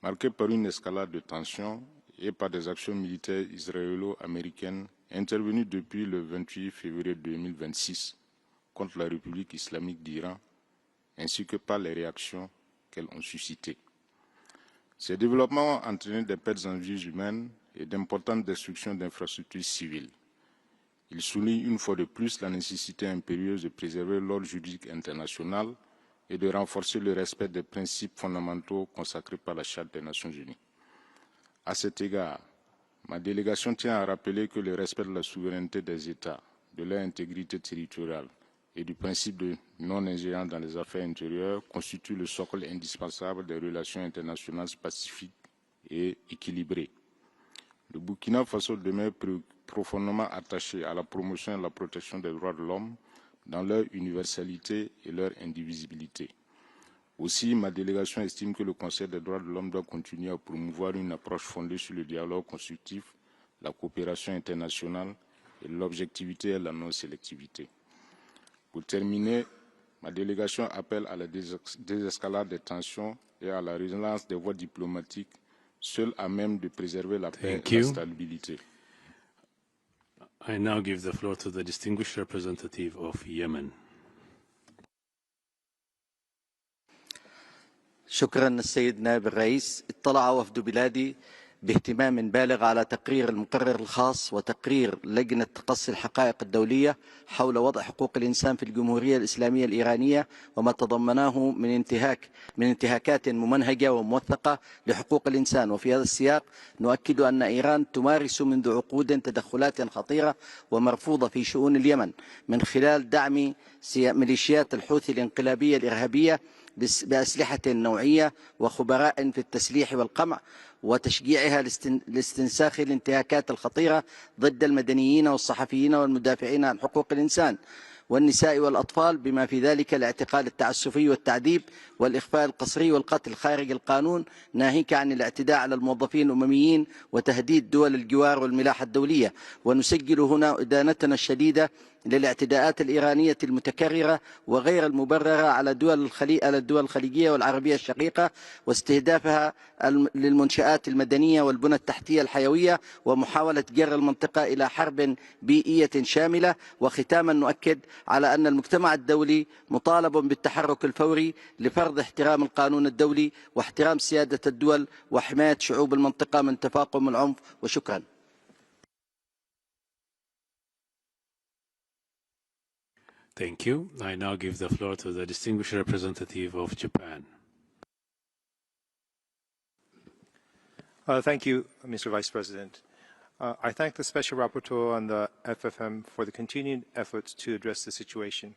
marqué par une escalade de tensions et par des actions militaires israélo-américaines intervenues depuis le 28 février 2026 contre la République islamique d'Iran, ainsi que par les réactions qu'elles ont suscitées. Ces développements ont entraîné des pertes en vies humaines et d'importantes destructions d'infrastructures civiles. Il souligne une fois de plus la nécessité impérieuse de préserver l'ordre juridique international et de renforcer le respect des principes fondamentaux consacrés par la Charte des Nations Unies. À cet égard, ma délégation tient à rappeler que le respect de la souveraineté des États, de leur intégrité territoriale et du principe de non-ingérence dans les affaires intérieures constitue le socle indispensable des relations internationales pacifiques et équilibrées. Le Burkina Faso demeure profondément attaché à la promotion et la protection des droits de l'homme dans leur universalité et leur indivisibilité. Aussi, ma délégation estime que le Conseil des droits de l'homme doit continuer à promouvoir une approche fondée sur le dialogue constructif la coopération internationale et l'objectivité et la non-sélectivité. Pour terminer, ma délégation appelle à la désescalade des tensions et à la relance des voies diplomatiques, seules à même de préserver la paix et la stabilité. I now give the floor to the distinguished representative of Yemen. شكرا السيد نائب الرئيس. اطلع وفد بلادي باهتمام بالغ على تقرير المقرر الخاص وتقرير لجنة تقصي الحقائق الدولية حول وضع حقوق الإنسان في الجمهورية الإسلامية الإيرانية وما تضمناه من انتهاكات ممنهجة وموثقة لحقوق الإنسان. وفي هذا السياق نؤكد أن إيران تمارس منذ عقود تدخلات خطيرة ومرفوضة في شؤون اليمن من خلال دعم ميليشيات الحوثي الانقلابية الإرهابية بأسلحة نوعية وخبراء في التسليح والقمع وتشجيعها لاستنساخ الانتهاكات الخطيرة ضد المدنيين والصحفيين والمدافعين عن حقوق الإنسان والنساء والأطفال، بما في ذلك الاعتقال التعسفي والتعذيب والإخفاء القسري والقتل خارج القانون، ناهيك عن الاعتداء على الموظفين الأمميين وتهديد دول الجوار والملاحة الدولية. ونسجل هنا إدانتنا الشديدة للاعتداءات الإيرانية المتكررة وغير المبررة على الدول الخليجية والعربية الشقيقة واستهدافها للمنشآت المدنية والبنى التحتية الحيوية ومحاولة جر المنطقة إلى حرب بيئية شاملة. وختاما نؤكد على أن المجتمع الدولي مطالب بالتحرك الفوري لفرض احترام القانون الدولي واحترام سيادة الدول وحماية شعوب المنطقة من تفاقم العنف. وشكرا. Thank you. I now give the floor to the distinguished representative of Japan. Thank you, Mr. Vice President. I thank the Special Rapporteur on the FFM for the continued efforts to address the situation.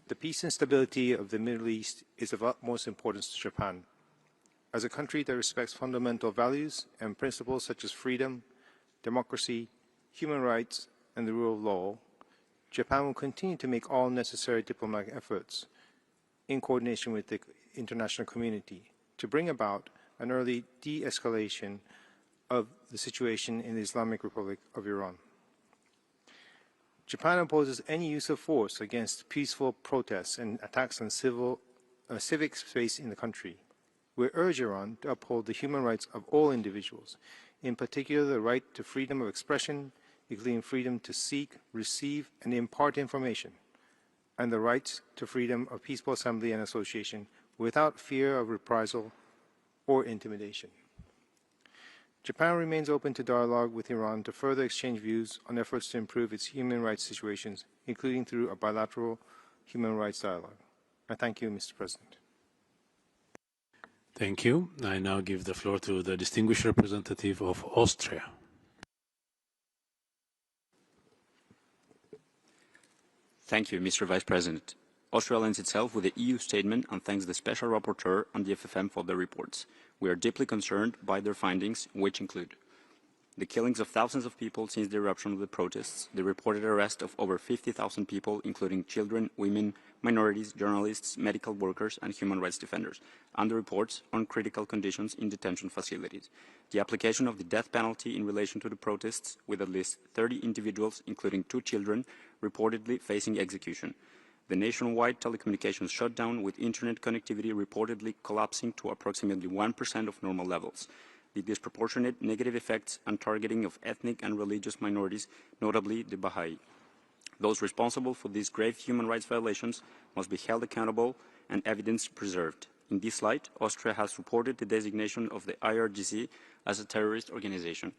The peace and stability of the Middle East is of utmost importance to Japan. As a country that respects fundamental values and principles such as freedom, democracy, human rights, and the rule of law, Japan will continue to make all necessary diplomatic efforts in coordination with the international community to bring about an early de-escalation of the situation in the Islamic Republic of Iran. Japan opposes any use of force against peaceful protests and attacks on civic space in the country. We urge Iran to uphold the human rights of all individuals, in particular the right to freedom of expression, including freedom to seek, receive, and impart information, and the rights to freedom of peaceful assembly and association without fear of reprisal or intimidation. Japan remains open to dialogue with Iran to further exchange views on efforts to improve its human rights situations, including through a bilateral human rights dialogue. I thank you, Mr. President. Thank you. I now give the floor to the distinguished representative of Austria. Thank you, Mr. Vice President. Austria aligns itself with the EU statement and thanks the Special Rapporteur on the FFM for their reports. We are deeply concerned by their findings, which include the killings of thousands of people since the eruption of the protests, the reported arrest of over 50,000 people, including children, women, minorities, journalists, medical workers, and human rights defenders, and the reports on critical conditions in detention facilities, the application of the death penalty in relation to the protests, with at least 30 individuals, including 2 children, reportedly facing execution, the nationwide telecommunications shutdown with internet connectivity reportedly collapsing to approximately 1% of normal levels, the disproportionate negative effects and targeting of ethnic and religious minorities, notably the Baha'i. Those responsible for these grave human rights violations must be held accountable and evidence preserved. In this light, Austria has supported the designation of the IRGC as a terrorist organization.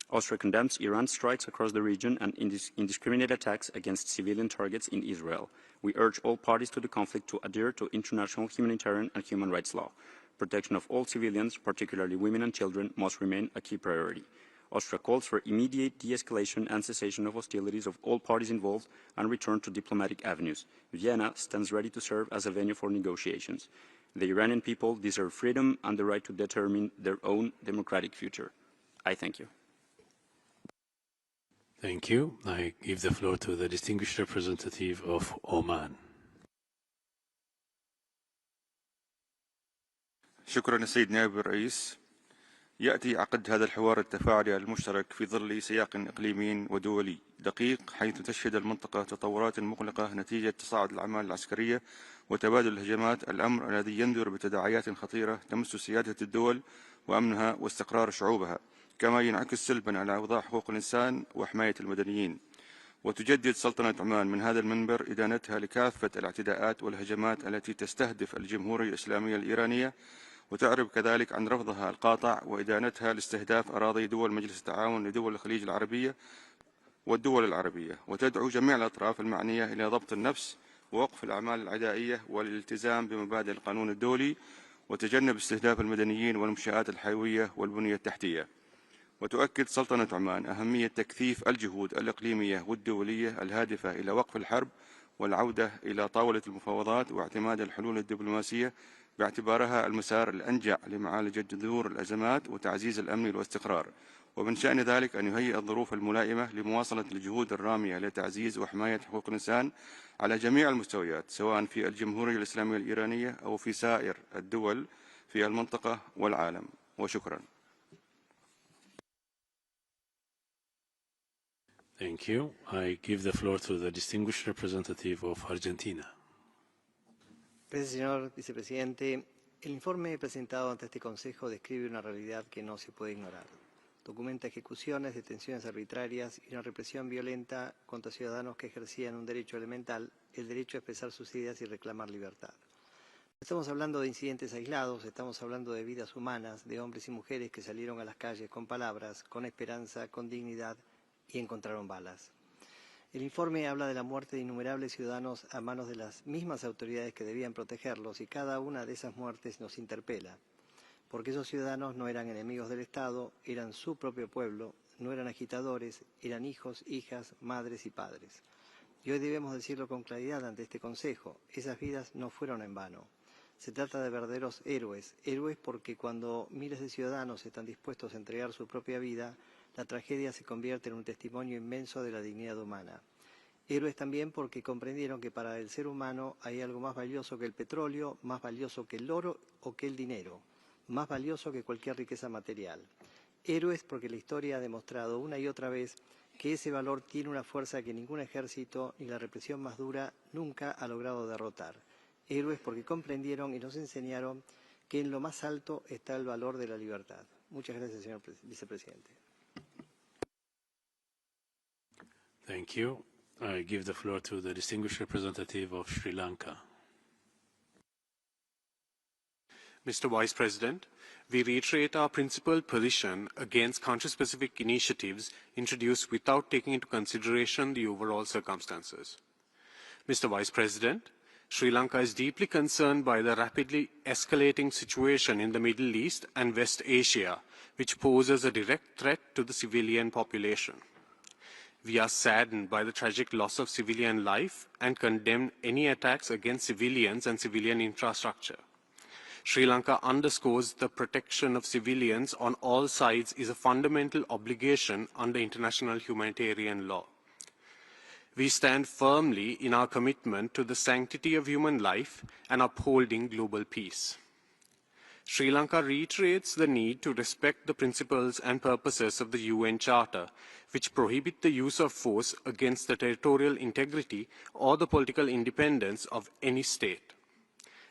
Austria condemns Iran's strikes across the region and indiscriminate attacks against civilian targets in Israel. We urge all parties to the conflict to adhere to international humanitarian and human rights law. Protection of all civilians, particularly women and children, must remain a key priority. Austria calls for immediate de-escalation and cessation of hostilities of all parties involved and return to diplomatic avenues. Vienna stands ready to serve as a venue for negotiations. The Iranian people deserve freedom and the right to determine their own democratic future. I thank you. Thank you. I give the floor to the distinguished representative of Oman. شكرا السيد نائب الرئيس. يأتي عقد هذا الحوار التفاعلي المشترك في ظل سياق إقليمي ودولي دقيق، حيث تشهد المنطقة تطورات مقلقة نتيجة تصاعد الأعمال العسكرية وتبادل الهجمات، الأمر الذي ينذر بتداعيات خطيرة تمس سيادة الدول وأمنها واستقرار شعوبها، كما ينعكس سلبا على أوضاع حقوق الإنسان وحماية المدنيين. وتجدد سلطنة عمان من هذا المنبر إدانتها لكافة الاعتداءات والهجمات التي تستهدف الجمهورية الإسلامية الإيرانية، وتعرب كذلك عن رفضها القاطع وإدانتها لاستهداف أراضي دول مجلس التعاون لدول الخليج العربية والدول العربية، وتدعو جميع الأطراف المعنية إلى ضبط النفس ووقف الأعمال العدائية والالتزام بمبادئ القانون الدولي وتجنب استهداف المدنيين والمنشآت الحيوية والبنية التحتية. وتؤكد سلطنة عمان أهمية تكثيف الجهود الإقليمية والدولية الهادفة إلى وقف الحرب والعودة إلى طاولة المفاوضات واعتماد الحلول الدبلوماسية باعتبارها المسار الأنجع لمعالجة جذور الأزمات وتعزيز الأمن والاستقرار، ومن شأن ذلك أن يهيئ الظروف الملائمة لمواصلة الجهود الرامية لتعزيز وحماية حقوق الإنسان على جميع المستويات، سواء في الجمهورية الإسلامية الإيرانية أو في سائر الدول في المنطقة والعالم. وشكرا. Thank you. I give the floor to the distinguished representative of Argentina. Gracias, señor vicepresidente. El informe presentado ante este Consejo describe una realidad que no se puede ignorar. Documenta ejecuciones, detenciones arbitrarias y una represión violenta contra ciudadanos que ejercían un derecho elemental, el derecho a expresar sus ideas y reclamar libertad. No estamos hablando de incidentes aislados, estamos hablando de vidas humanas, de hombres y mujeres que salieron a las calles con palabras, con esperanza, con dignidad y encontraron balas. El informe habla de la muerte de innumerables ciudadanos a manos de las mismas autoridades que debían protegerlos, y cada una de esas muertes nos interpela, porque esos ciudadanos no eran enemigos del Estado, eran su propio pueblo, no eran agitadores, eran hijos, hijas, madres y padres. Y hoy debemos decirlo con claridad ante este Consejo, esas vidas no fueron en vano. Se trata de verdaderos héroes, héroes porque cuando miles de ciudadanos están dispuestos a entregar su propia vida, la tragedia se convierte en un testimonio inmenso de la dignidad humana. Héroes también porque comprendieron que para el ser humano hay algo más valioso que el petróleo, más valioso que el oro o que el dinero, más valioso que cualquier riqueza material. Héroes porque la historia ha demostrado una y otra vez que ese valor tiene una fuerza que ningún ejército ni la represión más dura nunca ha logrado derrotar. Héroes porque comprendieron y nos enseñaron que en lo más alto está el valor de la libertad. Muchas gracias, señor vicepresidente. Thank you. I give the floor to the distinguished representative of Sri Lanka. Mr. Vice President, we reiterate our principled position against country-specific initiatives introduced without taking into consideration the overall circumstances. Mr. Vice President, Sri Lanka is deeply concerned by the rapidly escalating situation in the Middle East and West Asia, which poses a direct threat to the civilian population. We are saddened by the tragic loss of civilian life and condemn any attacks against civilians and civilian infrastructure. Sri Lanka underscores the protection of civilians on all sides is a fundamental obligation under international humanitarian law. We stand firmly in our commitment to the sanctity of human life and upholding global peace. Sri Lanka reiterates the need to respect the principles and purposes of the UN Charter, which prohibit the use of force against the territorial integrity or the political independence of any state.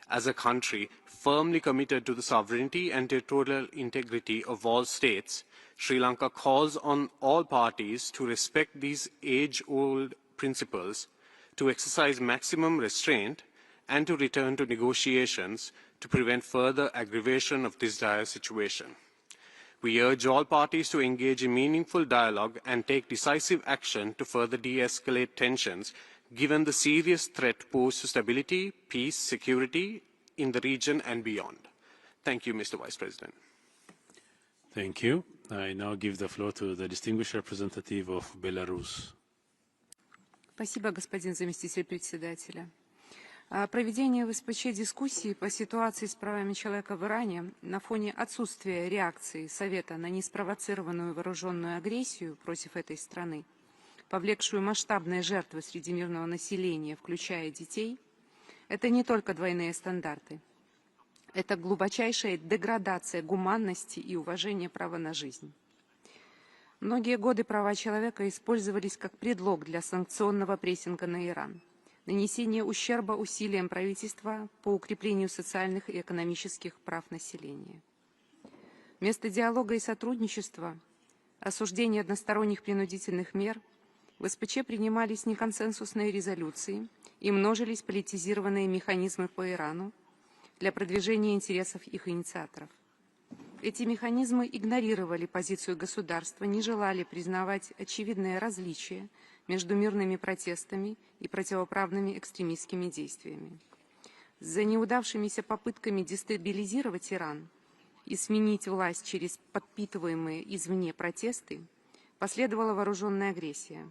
As a country firmly committed to the sovereignty and territorial integrity of all states, Sri Lanka calls on all parties to respect these age-old principles, to exercise maximum restraint, and to return to negotiations to prevent further aggravation of this dire situation. We urge all parties to engage in meaningful dialogue and take decisive action to further de-escalate tensions, given the serious threat posed to stability, peace, security in the region and beyond. Thank you, Mr. Vice President. Thank you. I now give the floor to the distinguished representative of Belarus. Спасибо, господин заместитель председателя. Проведение в СПЧ дискуссии по ситуации с правами человека в Иране на фоне отсутствия реакции Совета на неспровоцированную вооруженную агрессию против этой страны, повлекшую масштабные жертвы среди мирного населения, включая детей, это не только двойные стандарты. Это глубочайшая деградация гуманности и уважения права на жизнь. Многие годы права человека использовались как предлог для санкционного прессинга на Иран, нанесения ущерба усилиям правительства по укреплению социальных и экономических прав населения. Вместо диалога и сотрудничества, осуждения односторонних принудительных мер, в СПЧ принимались неконсенсусные резолюции и множились политизированные механизмы по Ирану для продвижения интересов их инициаторов. Эти механизмы игнорировали позицию государства, не желали признавать очевидные различия между мирными протестами и противоправными экстремистскими действиями. За неудавшимися попытками дестабилизировать Иран и сменить власть через подпитываемые извне протесты последовала вооруженная агрессия,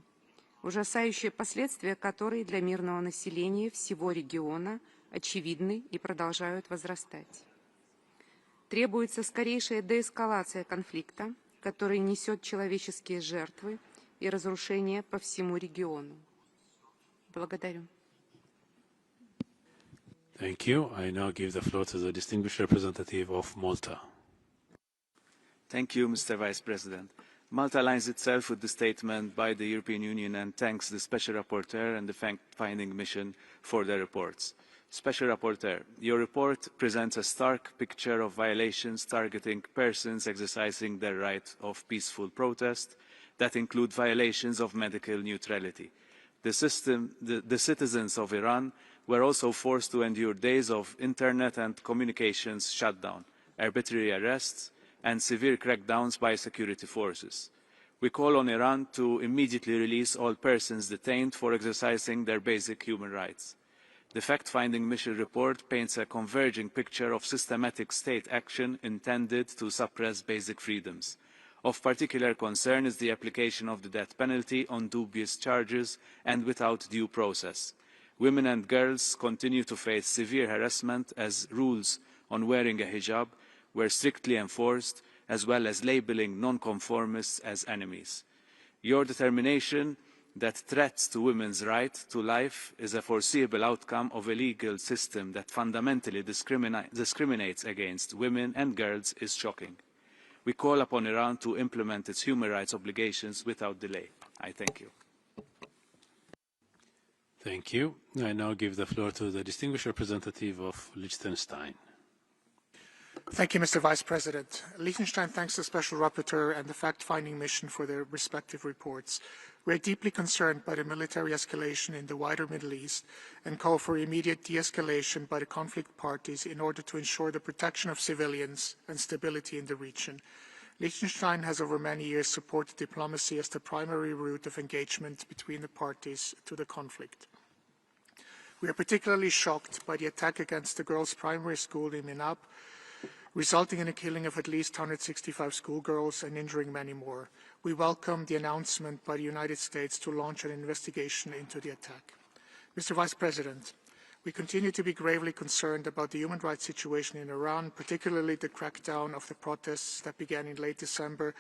ужасающие последствия которой для мирного населения всего региона очевидны и продолжают возрастать. Требуется скорейшая деэскалация конфликта, который несет человеческие жертвы и разрушения по всему региону. Благодарю. Thank you. I now give the floor to the distinguished representative of Malta. Thank you, Mr. Vice President. Malta aligns itself with the statement by the European Union and thanks the Special Rapporteur and the fact-finding mission for their reports. Special Rapporteur, your report presents a stark picture of violations targeting persons exercising their right of peaceful protest that include violations of medical neutrality. The citizens of Iran were also forced to endure days of internet and communications shutdown, arbitrary arrests, and severe crackdowns by security forces. We call on Iran to immediately release all persons detained for exercising their basic human rights. The fact-finding mission report paints a converging picture of systematic state action intended to suppress basic freedoms. Of particular concern is the application of the death penalty on dubious charges and without due process. Women and girls continue to face severe harassment as rules on wearing a hijab were strictly enforced, as well as labelling non-conformists as enemies. Your determination that threats to women's right to life is a foreseeable outcome of a legal system that fundamentally discriminates against women and girls is shocking. We call upon Iran to implement its human rights obligations without delay. I thank you. Thank you. I now give the floor to the distinguished representative of Liechtenstein. Thank you, Mr. Vice President. Liechtenstein thanks the Special Rapporteur and the fact-finding mission for their respective reports. We are deeply concerned by the military escalation in the wider Middle East and call for immediate de-escalation by the conflict parties in order to ensure the protection of civilians and stability in the region. Liechtenstein has over many years supported diplomacy as the primary route of engagement between the parties to the conflict. We are particularly shocked by the attack against the girls' primary school in Minab, resulting in the killing of at least 165 schoolgirls and injuring many more. We welcome the announcement by the United States to launch an investigation into the attack. Mr. Vice President, we continue to be gravely concerned about the human rights situation in Iran, particularly the crackdown of the protests that began in late December,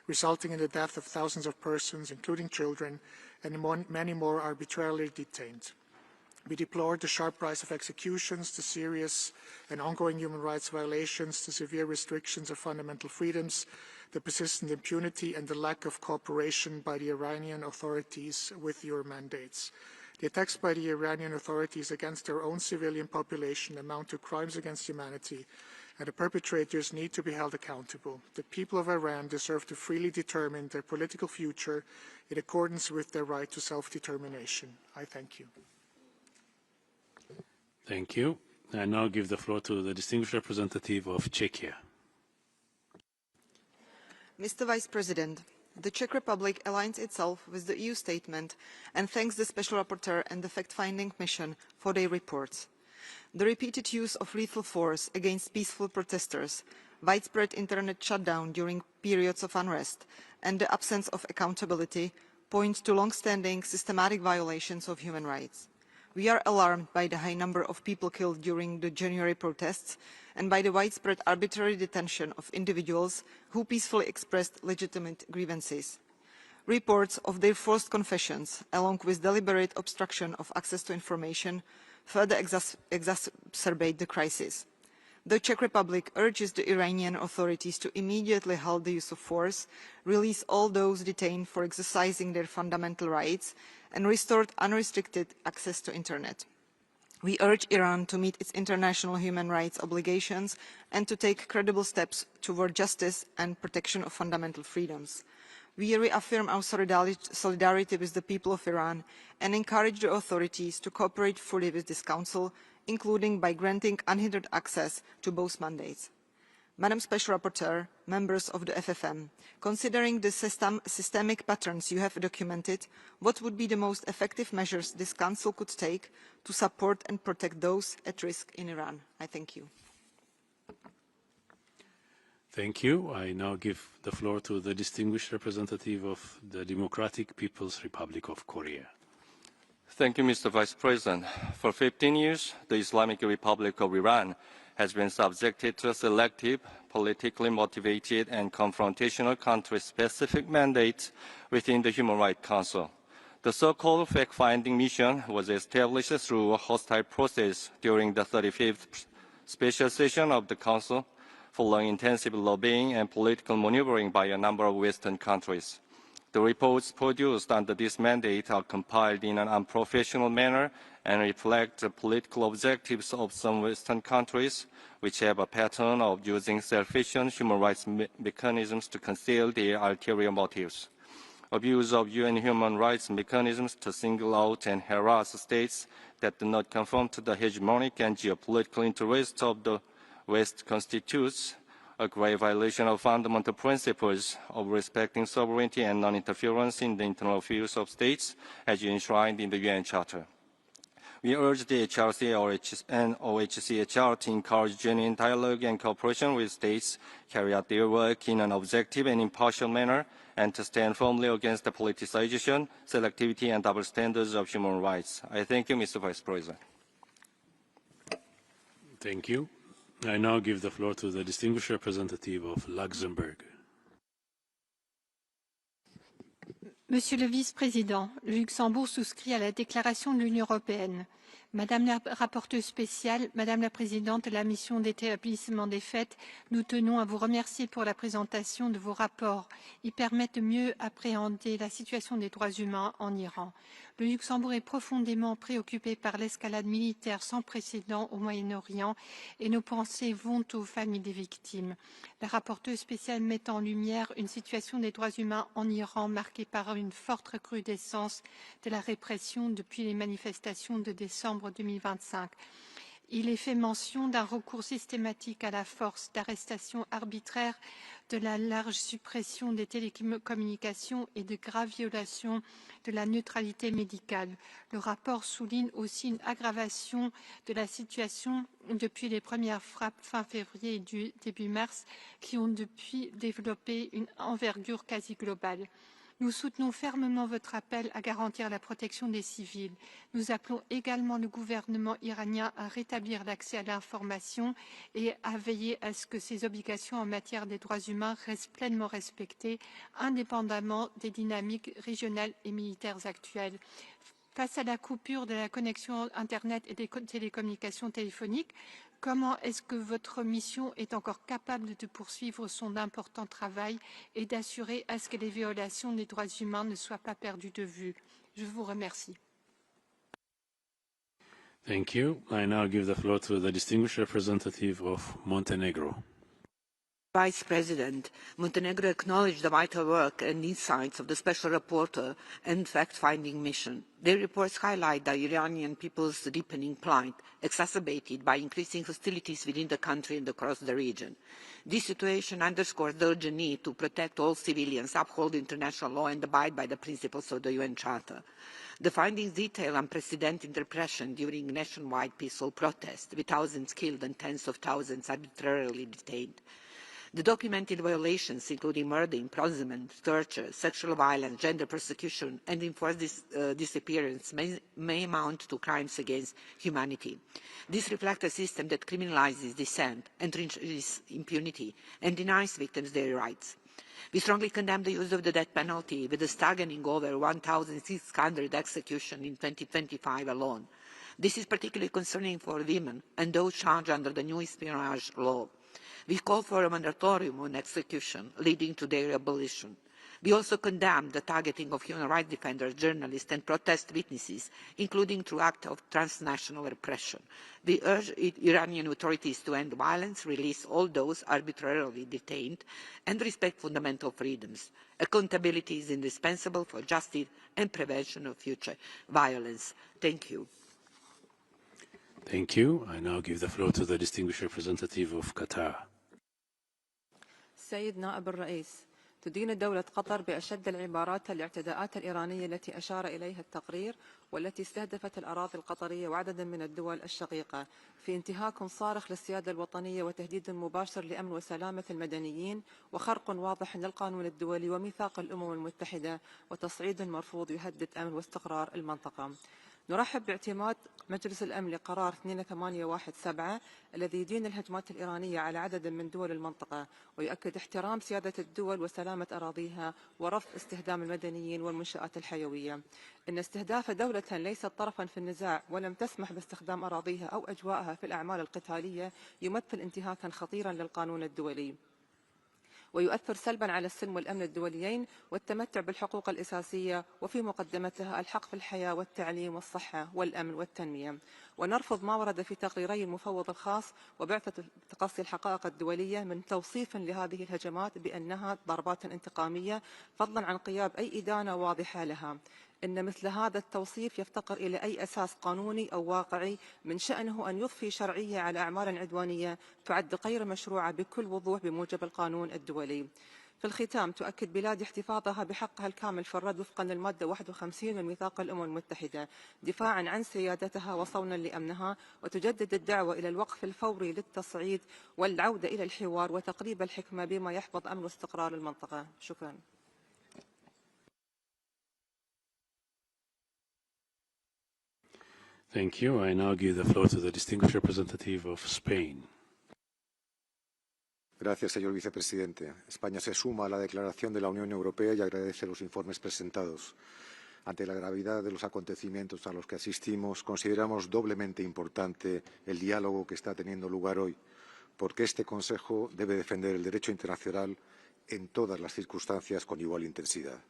resulting in the death of thousands of persons, including children, and many more arbitrarily detained. We deplore the sharp rise of executions, the serious and ongoing human rights violations, the severe restrictions of fundamental freedoms, the persistent impunity, and the lack of cooperation by the Iranian authorities with your mandates. The attacks by the Iranian authorities against their own civilian population amount to crimes against humanity, and the perpetrators need to be held accountable. The people of Iran deserve to freely determine their political future in accordance with their right to self-determination. I thank you. Thank you. I now give the floor to the distinguished representative of Czechia. Mr. Vice President, the Czech Republic aligns itself with the EU statement and thanks the Special Rapporteur and the fact-finding mission for their reports. The repeated use of lethal force against peaceful protesters, widespread internet shutdown during periods of unrest, and the absence of accountability point to long-standing systematic violations of human rights. We are alarmed by the high number of people killed during the January protests and by the widespread arbitrary detention of individuals who peacefully expressed legitimate grievances. Reports of their forced confessions, along with deliberate obstruction of access to information, further exacerbate the crisis. The Czech Republic urges the Iranian authorities to immediately halt the use of force, release all those detained for exercising their fundamental rights, and restore unrestricted access to internet. We urge Iran to meet its international human rights obligations and to take credible steps toward justice and protection of fundamental freedoms. We reaffirm our solidarity with the people of Iran and encourage the authorities to cooperate fully with this Council, including by granting unhindered access to both mandates. Madam Special Rapporteur, members of the FFM, considering the systemic patterns you have documented, what would be the most effective measures this Council could take to support and protect those at risk in Iran? I thank you. Thank you. I now give the floor to the distinguished representative of the Democratic People's Republic of Korea. Thank you, Mr. Vice President. For 15 years, the Islamic Republic of Iran has been subjected to a selective, politically motivated and confrontational country-specific mandate within the Human Rights Council. The so-called fact-finding mission was established through a hostile process during the 35th special session of the Council, following intensive lobbying and political maneuvering by a number of Western countries. The reports produced under this mandate are compiled in an unprofessional manner and reflect the political objectives of some Western countries, which have a pattern of using self-efficient human rights mechanisms to conceal their ulterior motives. Abuse of UN human rights mechanisms to single out and harass states that do not conform to the hegemonic and geopolitical interests of the West constitutes a grave violation of fundamental principles of respecting sovereignty and non-interference in the internal affairs of states as enshrined in the UN Charter. We urge the HRC and OHCHR to encourage genuine dialogue and cooperation with states, carry out their work in an objective and impartial manner, and to stand firmly against the politicization, selectivity, and double standards of human rights. I thank you, Mr. Vice President. Thank you. I now give the floor to the distinguished representative of Luxembourg. Monsieur le Vice-président, le Luxembourg souscrit à la déclaration de l'Union européenne. Madame la rapporteure spéciale, Madame la présidente de la mission d'établissement des faits, nous tenons à vous remercier pour la présentation de vos rapports. Ils permettent de mieux appréhender la situation des droits humains en Iran. Le Luxembourg est profondément préoccupé par l'escalade militaire sans précédent au Moyen-Orient et nos pensées vont aux familles des victimes. La rapporteure spéciale met en lumière une situation des droits humains en Iran marquée par une forte recrudescence de la répression depuis les manifestations de décembre 2025. Il est fait mention d'un recours systématique à la force, d'arrestations arbitraires, de la large suppression des télécommunications et de graves violations de la neutralité médicale. Le rapport souligne aussi une aggravation de la situation depuis les premières frappes fin février et début mars qui ont depuis développé une envergure quasi globale. Nous soutenons fermement votre appel à garantir la protection des civils. Nous appelons également le gouvernement iranien à rétablir l'accès à l'information et à veiller à ce que ses obligations en matière des droits humains restent pleinement respectées, indépendamment des dynamiques régionales et militaires actuelles. Face à la coupure de la connexion Internet et des télécommunications téléphoniques, comment est-ce que votre mission est encore capable de poursuivre son important travail et d'assurer à ce que les violations des droits humains ne soient pas perdues de vue? Je vous remercie. Thank you. I now give the floor to the distinguished representative of Montenegro. Vice President, Montenegro acknowledged the vital work and insights of the Special Rapporteur and fact-finding mission. Their reports highlight the Iranian people's deepening plight, exacerbated by increasing hostilities within the country and across the region. This situation underscores the urgent need to protect all civilians, uphold international law, and abide by the principles of the UN Charter. The findings detail unprecedented repression during nationwide peaceful protests, with thousands killed and tens of thousands arbitrarily detained. The documented violations, including murder, imprisonment, torture, sexual violence, gender persecution, and enforced disappearance, may amount to crimes against humanity. This reflects a system that criminalizes dissent, entrenches impunity, and denies victims their rights. We strongly condemn the use of the death penalty, with a staggering over 1,600 executions in 2025 alone. This is particularly concerning for women and those charged under the new espionage law. We call for a moratorium on execution, leading to their abolition. We also condemn the targeting of human rights defenders, journalists and protest witnesses, including through acts of transnational repression. We urge Iranian authorities to end violence, release all those arbitrarily detained, and respect fundamental freedoms. Accountability is indispensable for justice and prevention of future violence. Thank you. Thank you. I now give the floor to the distinguished representative of Qatar. سيد نائب الرئيس، تدين دولة قطر بأشد العبارات الاعتداءات الإيرانية التي أشار إليها التقرير والتي استهدفت الأراضي القطرية وعددا من الدول الشقيقة في انتهاك صارخ للسيادة الوطنية وتهديد مباشر لأمن وسلامة المدنيين وخرق واضح للقانون الدولي وميثاق الأمم المتحدة وتصعيد مرفوض يهدد أمن واستقرار المنطقة. نرحب باعتماد مجلس الأمن لقرار 2817 الذي يدين الهجمات الإيرانية على عدد من دول المنطقة ويؤكد احترام سيادة الدول وسلامة أراضيها ورفض استخدام المدنيين والمنشآت الحيوية. إن استهداف دولة ليست طرفا في النزاع ولم تسمح باستخدام أراضيها أو أجواءها في الأعمال القتالية يمثل انتهاكا خطيرا للقانون الدولي ويؤثر سلبا على السلم والأمن الدوليين والتمتع بالحقوق الأساسية وفي مقدمتها الحق في الحياة والتعليم والصحة والأمن والتنمية. ونرفض ما ورد في تقريري المفوض الخاص وبعثة تقصي الحقائق الدولية من توصيف لهذه الهجمات بأنها ضربات انتقامية فضلا عن غياب أي إدانة واضحة لها. إن مثل هذا التوصيف يفتقر إلى أي أساس قانوني أو واقعي من شأنه أن يضفي شرعية على أعمال عدوانية تعد غير مشروعة بكل وضوح بموجب القانون الدولي. في الختام تؤكد بلادي احتفاظها بحقها الكامل في الرد وفقا للمادة 51 من ميثاق الأمم المتحدة دفاعا عن سيادتها وصونا لأمنها وتجدد الدعوة إلى الوقف الفوري للتصعيد والعودة إلى الحوار وتقريب الحكمة بما يحفظ أمن واستقرار المنطقة. شكرا. Thank you. I now give the floor to the distinguished representative of Spain. Gracias, señor vicepresidente. España se suma a la declaración de la Unión Europea y agradece los informes presentados. Ante la gravedad de los acontecimientos a los que asistimos, consideramos doblemente importante el diálogo que está teniendo lugar hoy, porque este Consejo debe defender el derecho internacional en todas las circunstancias con igual intensidad.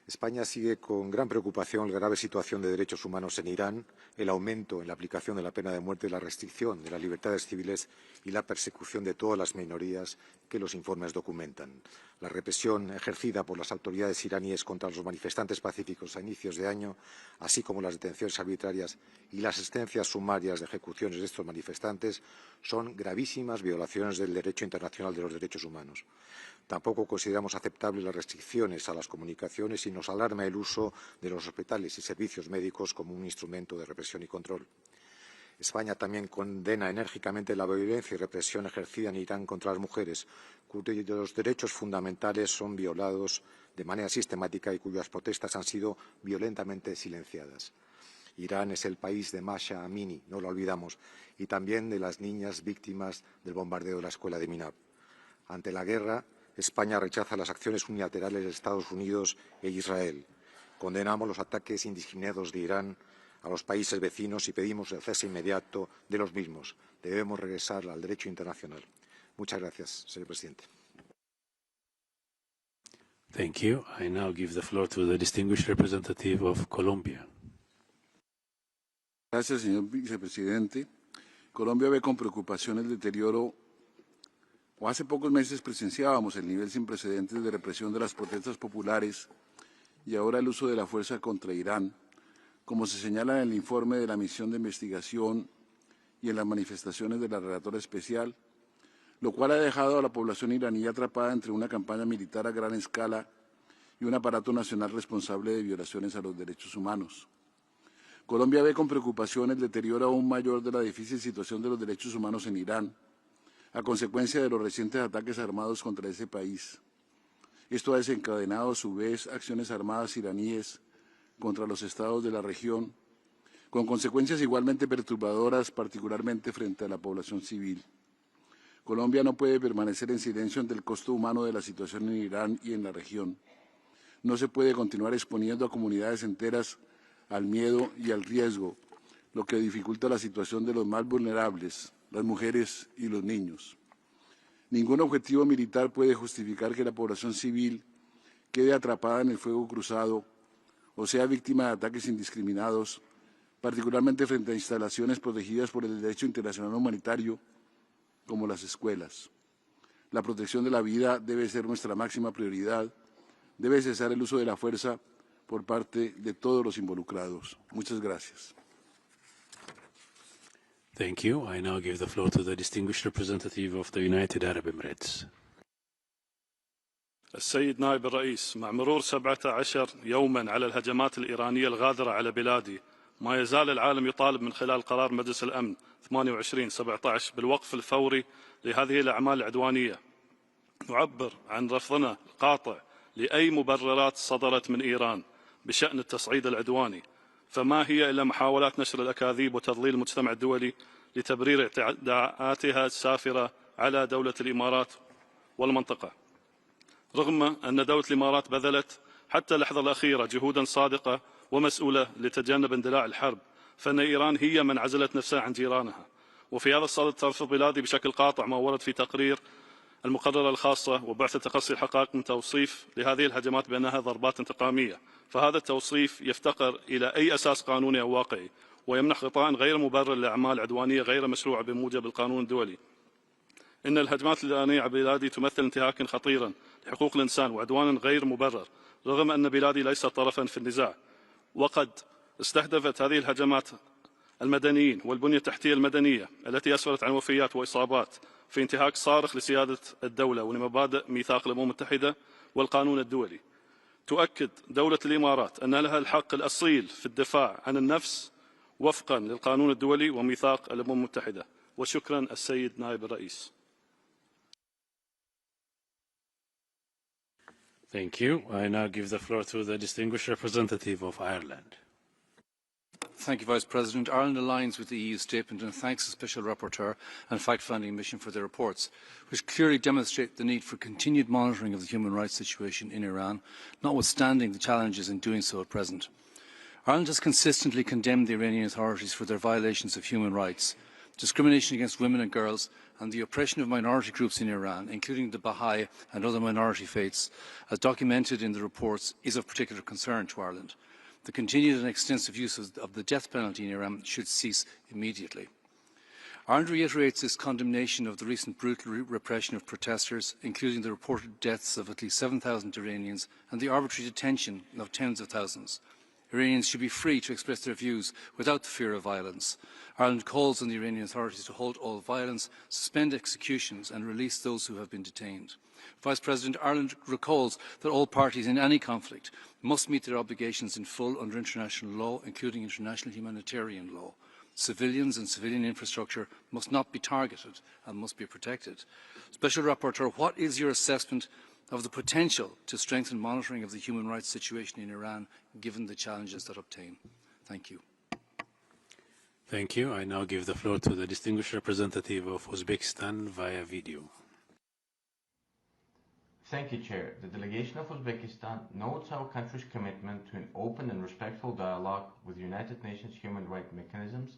España sigue con gran preocupación la grave situación de derechos humanos en Irán, el aumento en la aplicación de la pena de muerte, la restricción de las libertades civiles y la persecución de todas las minorías que los informes documentan. La represión ejercida por las autoridades iraníes contra los manifestantes pacíficos a inicios de año, así como las detenciones arbitrarias y las sentencias sumarias de ejecuciones de estos manifestantes, son gravísimas violaciones del derecho internacional de los derechos humanos. Tampoco consideramos aceptables las restricciones a las comunicaciones y nos alarma el uso de los hospitales y servicios médicos como un instrumento de represión y control. España también condena enérgicamente la violencia y represión ejercida en Irán contra las mujeres, cuyos derechos fundamentales son violados de manera sistemática y cuyas protestas han sido violentamente silenciadas. Irán es el país de Masha Amini, no lo olvidamos, y también de las niñas víctimas del bombardeo de la escuela de Minab. Ante la guerra, España rechaza las acciones unilaterales de Estados Unidos e Israel. Condenamos los ataques indiscriminados de Irán a los países vecinos y pedimos el cese inmediato de los mismos. Debemos regresar al derecho internacional. Muchas gracias, señor presidente. Thank you. I now give the floor to the distinguished representative of Colombia. Gracias, señor vicepresidente. Colombia ve con preocupación el deterioro. Hace pocos meses presenciábamos el nivel sin precedentes de represión de las protestas populares y ahora el uso de la fuerza contra Irán, como se señala en el informe de la misión de investigación y en las manifestaciones de la relatora especial, lo cual ha dejado a la población iraní atrapada entre una campaña militar a gran escala y un aparato nacional responsable de violaciones a los derechos humanos. Colombia ve con preocupación el deterioro aún mayor de la difícil situación de los derechos humanos en Irán, a consecuencia de los recientes ataques armados contra ese país. Esto ha desencadenado a su vez acciones armadas iraníes contra los estados de la región, con consecuencias igualmente perturbadoras, particularmente frente a la población civil. Colombia no puede permanecer en silencio ante el costo humano de la situación en Irán y en la región. No se puede continuar exponiendo a comunidades enteras al miedo y al riesgo, lo que dificulta la situación de los más vulnerables, las mujeres y los niños. Ningún objetivo militar puede justificar que la población civil quede atrapada en el fuego cruzado o sea víctima de ataques indiscriminados, particularmente frente a instalaciones protegidas por el derecho internacional humanitario, como las escuelas. La protección de la vida debe ser nuestra máxima prioridad. Debe cesar el uso de la fuerza por parte de todos los involucrados. Muchas gracias. Thank you. I now give the floor to the distinguished representative of the United Arab Emirates. السيد نائب الرئيس، مع مرور 17 يوما على الهجمات الإيرانية الغادرة على بلادي، ما يزال العالم يطالب من خلال قرار مجلس الأمن 28/17 بالوقف الفوري لهذه الأعمال العدوانية. نعبر عن رفضنا القاطع لأي مبررات صدرت من إيران بشأن التصعيد العدواني، فما هي إلا محاولات نشر الأكاذيب وتضليل المجتمع الدولي لتبرير ادعاءاتها السافرة على دولة الإمارات والمنطقة. رغم أن دولة الإمارات بذلت حتى اللحظة الأخيرة جهودا صادقة ومسؤولة لتجنب اندلاع الحرب، فإن إيران هي من عزلت نفسها عن جيرانها. وفي هذا الصدد ترفض بلادي بشكل قاطع ما ورد في تقرير المقررة الخاصة وبعثة تقصي الحقائق من توصيف لهذه الهجمات بأنها ضربات انتقامية، فهذا التوصيف يفتقر إلى أي أساس قانوني أو واقعي، ويمنح غطاء غير مبرر لأعمال عدوانية غير مشروعة بموجب القانون الدولي. إن الهجمات الإيرانية على بلادي تمثل انتهاكا خطيرا لحقوق الإنسان وعدوانا غير مبرر، رغم أن بلادي ليست طرفا في النزاع، وقد استهدفت هذه الهجمات المدنيين والبنية التحتية المدنية التي أسفرت عن وفيات وإصابات في انتهاك صارخ لسيادة الدولة ولمبادئ ميثاق الأمم المتحدة والقانون الدولي. تؤكد دولة الإمارات أن لها الحق الأصيل في الدفاع عن النفس وفقا للقانون الدولي وميثاق الأمم المتحدة. وشكرا السيد نائب الرئيس. Thank you. I now give the floor to the distinguished representative of Ireland. Thank you, Vice President. Ireland aligns with the EU statement and thanks the Special Rapporteur and fact-finding mission for their reports, which clearly demonstrate the need for continued monitoring of the human rights situation in Iran, notwithstanding the challenges in doing so at present. Ireland has consistently condemned the Iranian authorities for their violations of human rights, discrimination against women and girls, and the oppression of minority groups in Iran, including the Baha'i and other minority faiths, as documented in the reports, is of particular concern to Ireland. The continued and extensive use of the death penalty in Iran should cease immediately. Ireland reiterates its condemnation of the recent brutal repression of protesters, including the reported deaths of at least 7,000 Iranians and the arbitrary detention of tens of thousands. Iranians should be free to express their views without the fear of violence. Ireland calls on the Iranian authorities to halt all violence, suspend executions and release those who have been detained. Vice President, Ireland recalls that all parties in any conflict must meet their obligations in full under international law, including international humanitarian law. Civilians and civilian infrastructure must not be targeted and must be protected. Special Rapporteur, what is your assessment of the potential to strengthen monitoring of the human rights situation in Iran, given the challenges that obtain? Thank you. Thank you. I now give the floor to the distinguished representative of Uzbekistan via video. Thank you, Chair. The delegation of Uzbekistan notes our country's commitment to an open and respectful dialogue with the United Nations human rights mechanisms,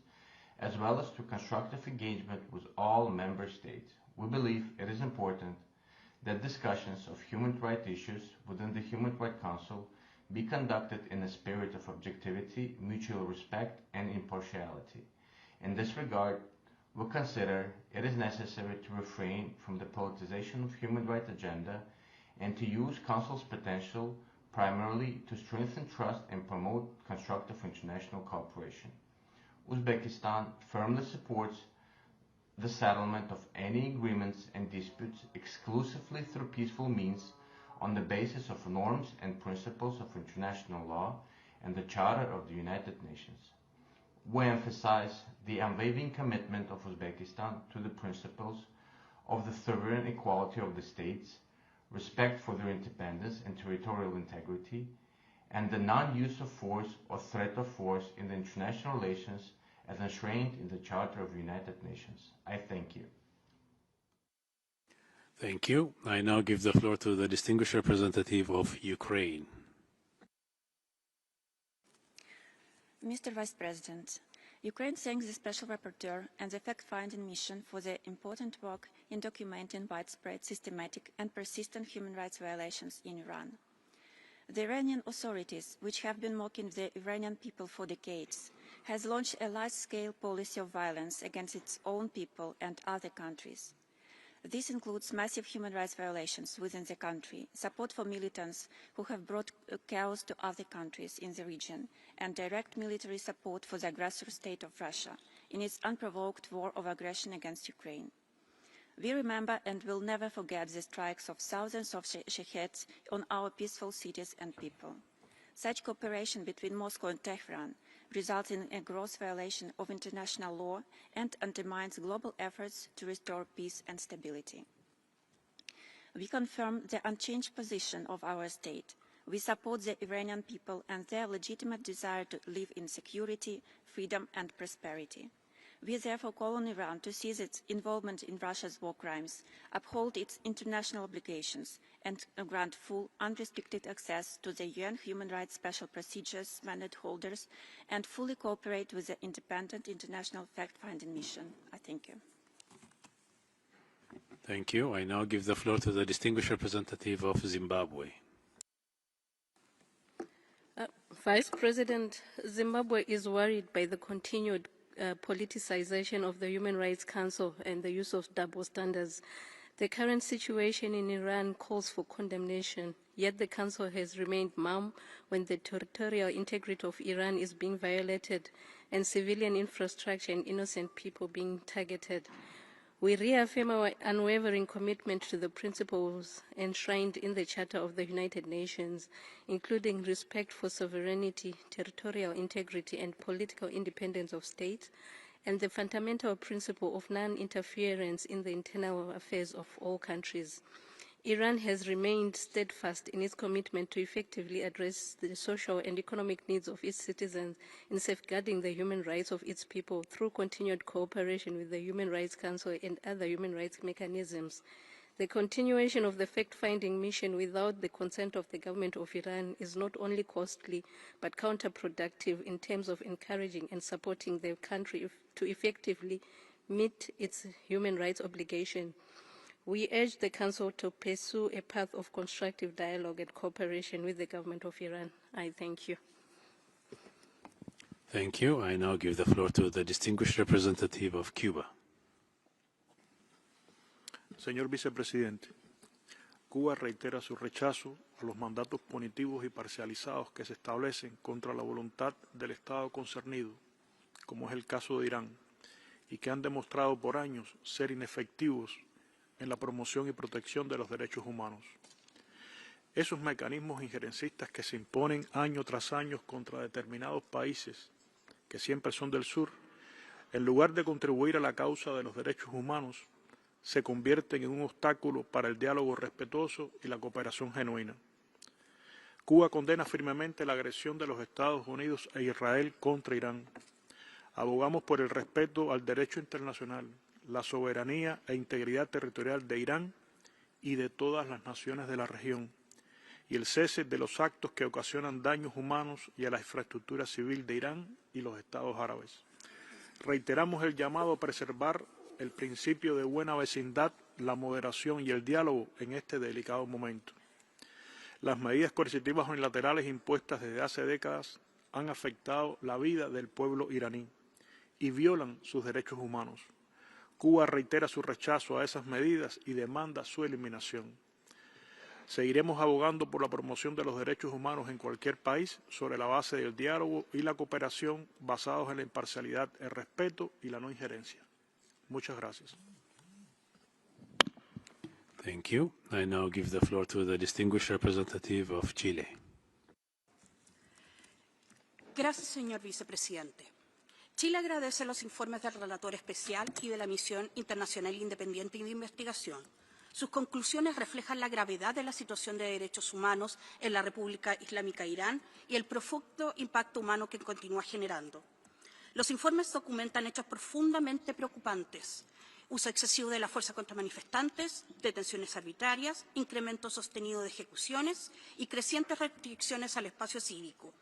as well as to constructive engagement with all member states. We believe it is important that discussions of human rights issues within the Human Rights Council be conducted in a spirit of objectivity, mutual respect, and impartiality. In this regard, we consider it is necessary to refrain from the politicization of human rights agenda and to use Council's potential primarily to strengthen trust and promote constructive international cooperation. Uzbekistan firmly supports the settlement of any agreements and disputes exclusively through peaceful means on the basis of norms and principles of international law and the Charter of the United Nations. We emphasize the unwavering commitment of Uzbekistan to the principles of the sovereign equality of the states, respect for their independence and territorial integrity, and the non-use of force or threat of force in the international relations as enshrined in the Charter of the United Nations. I thank you. Thank you. I now give the floor to the distinguished representative of Ukraine. Mr. Vice President, Ukraine thanks the Special Rapporteur and the fact-finding mission for their important work in documenting widespread, systematic and persistent human rights violations in Iran. The Iranian authorities, which have been mocking the Iranian people for decades, has launched a large-scale policy of violence against its own people and other countries. This includes massive human rights violations within the country, support for militants who have brought chaos to other countries in the region, and direct military support for the aggressor state of Russia in its unprovoked war of aggression against Ukraine. We remember and will never forget the strikes of thousands of shaheeds on our peaceful cities and people. Such cooperation between Moscow and Tehran results in a gross violation of international law and undermines global efforts to restore peace and stability. We confirm the unchanged position of our state. We support the Iranian people and their legitimate desire to live in security, freedom and prosperity. We therefore call on Iran to cease its involvement in Russia's war crimes, uphold its international obligations, and grant full, unrestricted access to the UN Human Rights Special Procedures mandate holders, and fully cooperate with the independent international fact-finding mission. I thank you. Thank you. I now give the floor to the distinguished representative of Zimbabwe. Vice President, Zimbabwe is worried by the continued politicization of the Human Rights Council and the use of double standards. The current situation in Iran calls for condemnation, yet the Council has remained mum when the territorial integrity of Iran is being violated and civilian infrastructure and innocent people being targeted. We reaffirm our unwavering commitment to the principles enshrined in the Charter of the United Nations, including respect for sovereignty, territorial integrity, and political independence of states, and the fundamental principle of non-interference in the internal affairs of all countries. Iran has remained steadfast in its commitment to effectively address the social and economic needs of its citizens in safeguarding the human rights of its people through continued cooperation with the Human Rights Council and other human rights mechanisms. The continuation of the fact-finding mission without the consent of the government of Iran is not only costly but counterproductive in terms of encouraging and supporting the country to effectively meet its human rights obligation. We urge the Council to pursue a path of constructive dialogue and cooperation with the government of Iran. I thank you. Thank you. I now give the floor to the distinguished representative of Cuba. Señor Vicepresidente, Cuba reitera su rechazo a los mandatos punitivos y parcializados que se establecen contra la voluntad del Estado concernido, como es el caso de Irán, y que han demostrado por años ser inefectivos en la promoción y protección de los derechos humanos. Esos mecanismos injerencistas que se imponen año tras año contra determinados países, que siempre son del sur, en lugar de contribuir a la causa de los derechos humanos, se convierten en un obstáculo para el diálogo respetuoso y la cooperación genuina. Cuba condena firmemente la agresión de los Estados Unidos e Israel contra Irán. Abogamos por el respeto al derecho internacional, la soberanía e integridad territorial de Irán y de todas las naciones de la región, y el cese de los actos que ocasionan daños humanos y a la infraestructura civil de Irán y los Estados árabes. Reiteramos el llamado a preservar el principio de buena vecindad, la moderación y el diálogo en este delicado momento. Las medidas coercitivas unilaterales impuestas desde hace décadas han afectado la vida del pueblo iraní y violan sus derechos humanos. Cuba reitera su rechazo a esas medidas y demanda su eliminación. Seguiremos abogando por la promoción de los derechos humanos en cualquier país sobre la base del diálogo y la cooperación basados en la imparcialidad, el respeto y la no injerencia. Muchas gracias. Thank you. I now give the floor to the distinguished representative of Chile. Gracias, señor vicepresidente. Chile agradece los informes del relator especial y de la Misión Internacional Independiente de Investigación. Sus conclusiones reflejan la gravedad de la situación de derechos humanos en la República Islámica de Irán y el profundo impacto humano que continúa generando. Los informes documentan hechos profundamente preocupantes: uso excesivo de la fuerza contra manifestantes, detenciones arbitrarias, incremento sostenido de ejecuciones y crecientes restricciones al espacio cívico.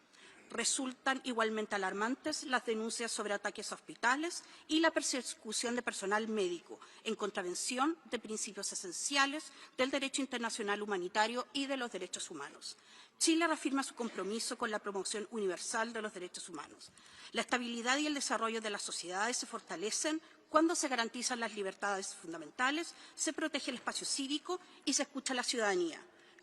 Resultan igualmente alarmantes las denuncias sobre ataques a hospitales y la persecución de personal médico en contravención de principios esenciales del derecho internacional humanitario y de los derechos humanos. Chile reafirma su compromiso con la promoción universal de los derechos humanos. La estabilidad y el desarrollo de las sociedades se fortalecen cuando se garantizan las libertades fundamentales, se protege el espacio cívico y se escucha a la ciudadanía.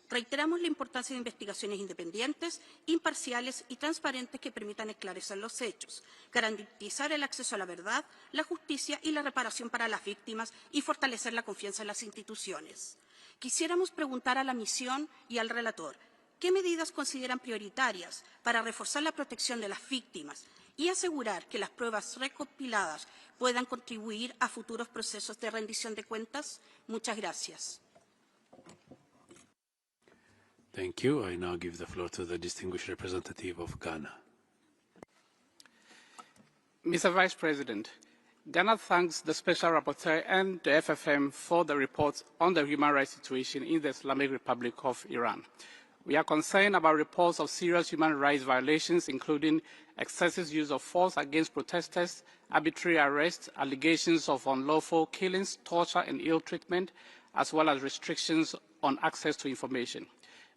Reiteramos la importancia de investigaciones independientes, imparciales y transparentes que permitan esclarecer los hechos, garantizar el acceso a la verdad, la justicia y la reparación para las víctimas y fortalecer la confianza en las instituciones. Quisiéramos preguntar a la misión y al relator, ¿qué medidas consideran prioritarias para reforzar la protección de las víctimas y asegurar que las pruebas recopiladas puedan contribuir a futuros procesos de rendición de cuentas? Muchas gracias. Thank you. I now give the floor to the distinguished representative of Ghana. Mr. Vice President, Ghana thanks the Special Rapporteur and the FFM for the report on the human rights situation in the Islamic Republic of Iran. We are concerned about reports of serious human rights violations, including excessive use of force against protesters, arbitrary arrests, allegations of unlawful killings, torture and ill treatment, as well as restrictions on access to information.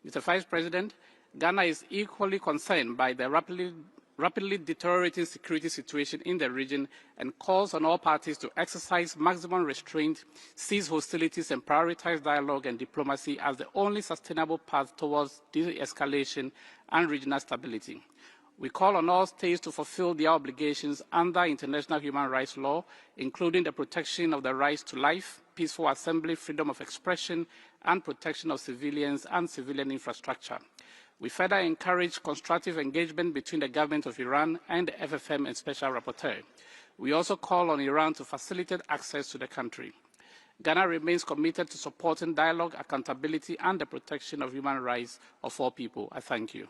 Mr. Vice President, Ghana is equally concerned by the rapidly deteriorating security situation in the region and calls on all parties to exercise maximum restraint, cease hostilities and prioritize dialogue and diplomacy as the only sustainable path towards de-escalation and regional stability. We call on all states to fulfill their obligations under international human rights law, including the protection of the rights to life, peaceful assembly, freedom of expression, and protection of civilians and civilian infrastructure. We further encourage constructive engagement between the government of Iran and the FFM and Special Rapporteur. We also call on Iran to facilitate access to the country. Ghana remains committed to supporting dialogue, accountability, and the protection of human rights of all people. I thank you.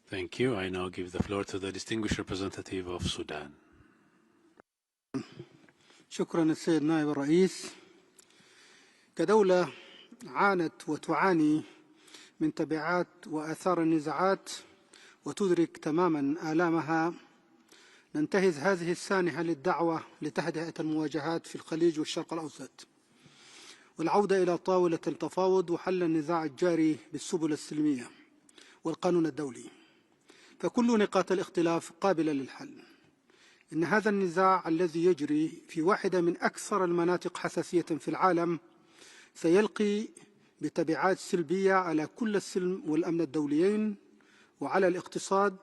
Thank you. I now give the floor to the distinguished representative of Sudan. شكرا السيد نائب الرئيس. كدولة عانت وتعاني من تبعات وآثار النزاعات وتدرك تماما آلامها، ننتهز هذه السانحة للدعوة لتهدئة المواجهات في الخليج والشرق الأوسط والعودة إلى طاولة التفاوض وحل النزاع الجاري بالسبل السلمية والقانون الدولي، فكل نقاط الاختلاف قابلة للحل. إن هذا النزاع الذي يجري في واحدة من أكثر المناطق حساسية في العالم سيلقي بتبعات سلبية على كل السلم والأمن الدوليين وعلى الاقتصاد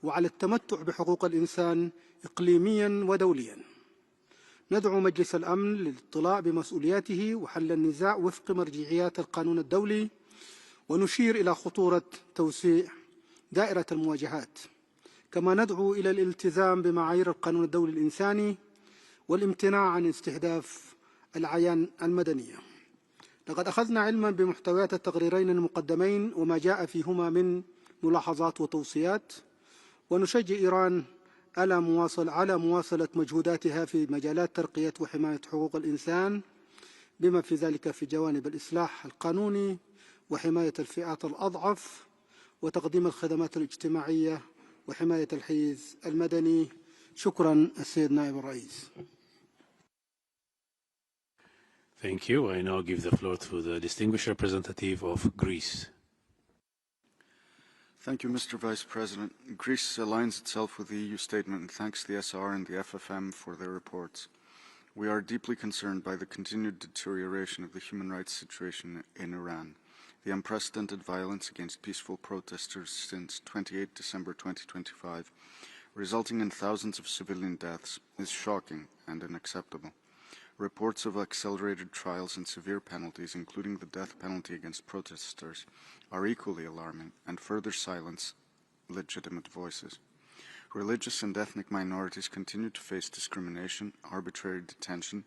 وعلى التمتع بحقوق الإنسان إقليميا ودوليا. ندعو مجلس الأمن للاطلاع بمسؤولياته وحل النزاع وفق مرجعيات القانون الدولي، ونشير إلى خطورة توسيع دائرة المواجهات، كما ندعو إلى الالتزام بمعايير القانون الدولي الإنساني والامتناع عن استهداف الأعيان المدنية. لقد أخذنا علما بمحتويات التقريرين المقدمين وما جاء فيهما من ملاحظات وتوصيات، ونشجع إيران على مواصلة مجهوداتها في مجالات ترقية وحماية حقوق الإنسان، بما في ذلك في جوانب الإصلاح القانوني وحماية الفئات الأضعف وتقديم الخدمات الاجتماعية وحماية الحيز المدني. شكرا السيد نائب الرئيس. Thank you. I now give the floor to the distinguished representative of Greece. Thank you, Mr. Vice President. Greece aligns itself with the EU statement and thanks the SR and the FFM for their reports. We are deeply concerned by the continued deterioration of the human rights situation in Iran. The unprecedented violence against peaceful protesters since 28 December 2025, resulting in thousands of civilian deaths, is shocking and unacceptable. Reports of accelerated trials and severe penalties, including the death penalty against protesters, are equally alarming and further silence legitimate voices. Religious and ethnic minorities continue to face discrimination, arbitrary detention,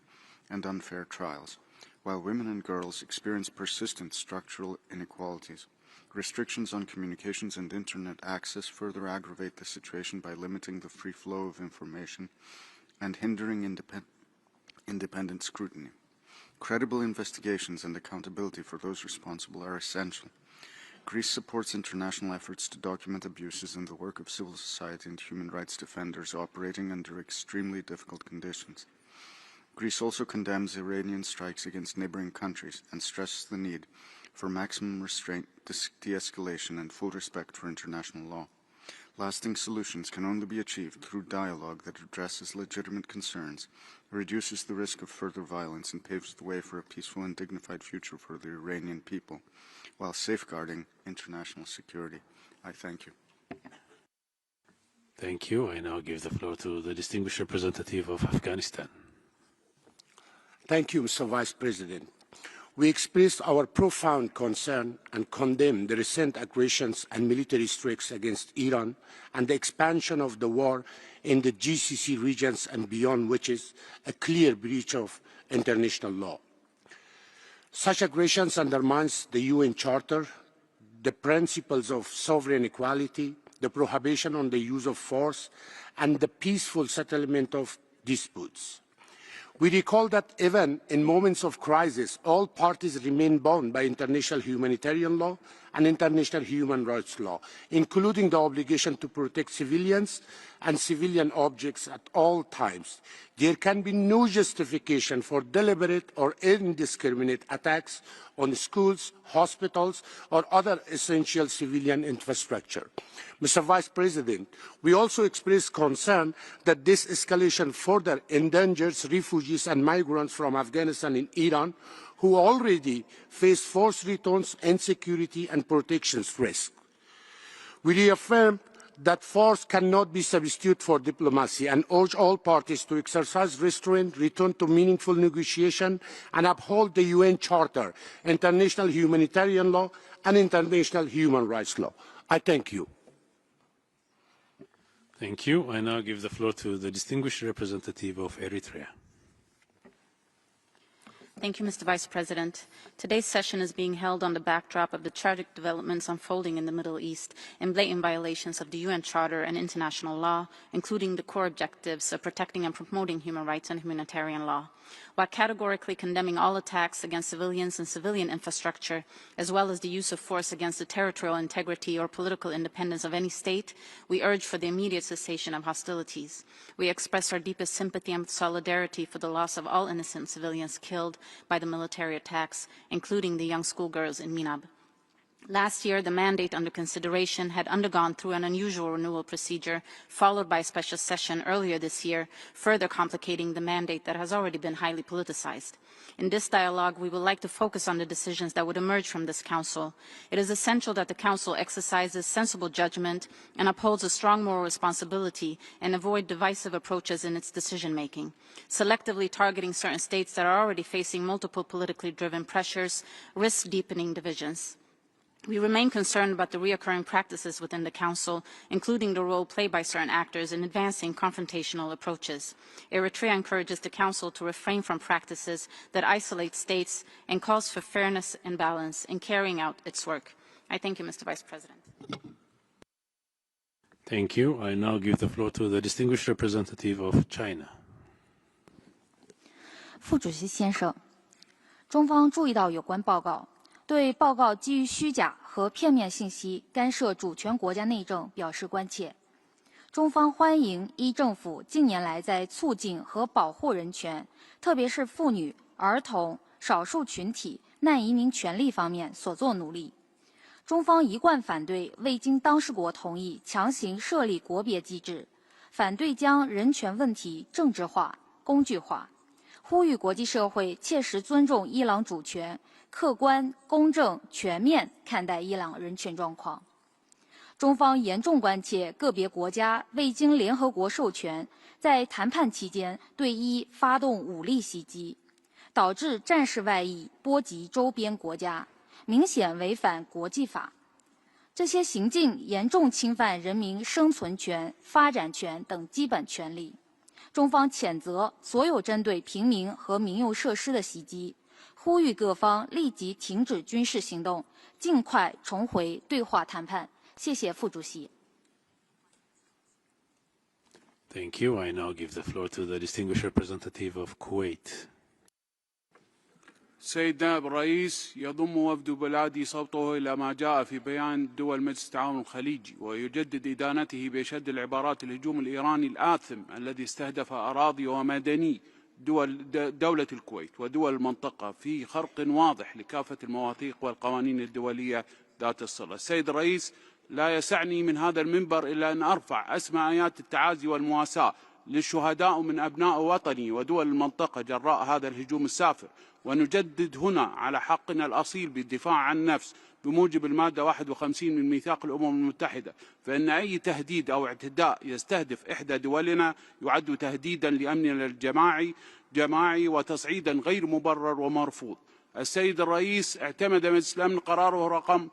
and unfair trials, while women and girls experience persistent structural inequalities. Restrictions on communications and internet access further aggravate the situation by limiting the free flow of information and hindering independent scrutiny. Credible investigations and accountability for those responsible are essential. Greece supports international efforts to document abuses in the work of civil society and human rights defenders operating under extremely difficult conditions. Greece also condemns Iranian strikes against neighboring countries and stresses the need for maximum restraint, de-escalation, and full respect for international law. Lasting solutions can only be achieved through dialogue that addresses legitimate concerns, reduces the risk of further violence, and paves the way for a peaceful and dignified future for the Iranian people, while safeguarding international security. I thank you. Thank you. I now give the floor to the distinguished representative of Afghanistan. Thank you, Mr. Vice President. We expressed our profound concern and condemn the recent aggressions and military strikes against Iran and the expansion of the war in the GCC regions and beyond, which is a clear breach of international law. Such aggressions undermines the UN Charter, the principles of sovereign equality, the prohibition on the use of force, and the peaceful settlement of disputes. We recall that even in moments of crisis, all parties remain bound by international humanitarian law and international human rights law, including the obligation to protect civilians and civilian objects at all times. There can be no justification for deliberate or indiscriminate attacks on schools, hospitals, or other essential civilian infrastructure. Mr. Vice President, we also express concern that this escalation further endangers refugees and migrants from Afghanistan and Iran, who already face forced returns, insecurity, and protection risk. We reaffirm that force cannot be substituted for diplomacy and urge all parties to exercise restraint, return to meaningful negotiation, and uphold the UN Charter, international humanitarian law, and international human rights law. I thank you. Thank you. I now give the floor to the distinguished representative of Eritrea. Thank you, Mr. Vice President. Today's session is being held on the backdrop of the tragic developments unfolding in the Middle East and blatant violations of the UN Charter and international law, including the core objectives of protecting and promoting human rights and humanitarian law. While categorically condemning all attacks against civilians and civilian infrastructure, as well as the use of force against the territorial integrity or political independence of any state, we urge for the immediate cessation of hostilities. We express our deepest sympathy and solidarity for the loss of all innocent civilians killed by the military attacks, including the young schoolgirls in Minab. Last year, the mandate under consideration had undergone through an unusual renewal procedure, followed by a special session earlier this year, further complicating the mandate that has already been highly politicized. In this dialogue, we would like to focus on the decisions that would emerge from this Council. It is essential that the Council exercises sensible judgment and upholds a strong moral responsibility and avoid divisive approaches in its decision-making. Selectively targeting certain states that are already facing multiple politically driven pressures risks deepening divisions. We remain concerned about the reoccurring practices within the Council, including the role played by certain actors in advancing confrontational approaches. Eritrea encourages the Council to refrain from practices that isolate states and calls for fairness and balance in carrying out its work. I thank you, Mr. Vice President. Thank you. I now give the floor to the distinguished representative of China. 副主席先生，中方注意到有关报告。 对报告基于虚假和片面信息干涉主权国家内政表示关切。中方欢迎伊政府近年来在促进和保护人权，特别是妇女、儿童、少数群体、难移民权利方面所作努力。中方一贯反对未经当事国同意强行设立国别机制，反对将人权问题政治化、工具化，呼吁国际社会切实尊重伊朗主权。 客观、公正、全面看待伊朗人权状况。中方严重关切个别国家未经联合国授权，在谈判期间对伊发动武力袭击，导致战事外溢，波及周边国家，明显违反国际法。这些行径严重侵犯人民生存权、发展权等基本权利。中方谴责所有针对平民和民用设施的袭击。 呼吁各方立即停止军事行动，尽快重回对话谈判。谢谢副主席。Thank you. I now give the floor to the distinguished representative of Kuwait. سيد نائب الرئيس، يضم وفد بلادي صوته إلى ما جاء في بيان دول مجلس التعاون الخليجي، ويجدد إدانته بأشد العبارات الهجوم الإيراني الآثم الذي استهدف أراضي ومدني دولة الكويت ودول المنطقة في خرق واضح لكافة المواثيق والقوانين الدولية ذات الصلة. السيد الرئيس، لا يسعني من هذا المنبر إلا أن أرفع أسمى آيات التعازي والمواساة للشهداء من أبناء وطني ودول المنطقة جراء هذا الهجوم السافر، ونجدد هنا على حقنا الأصيل بالدفاع عن النفس بموجب المادة 51 من ميثاق الأمم المتحدة، فإن أي تهديد أو اعتداء يستهدف إحدى دولنا يعد تهديدا لأمننا الجماعي وتصعيدا غير مبرر ومرفوض. السيد الرئيس، اعتمد مجلس الأمن قراره رقم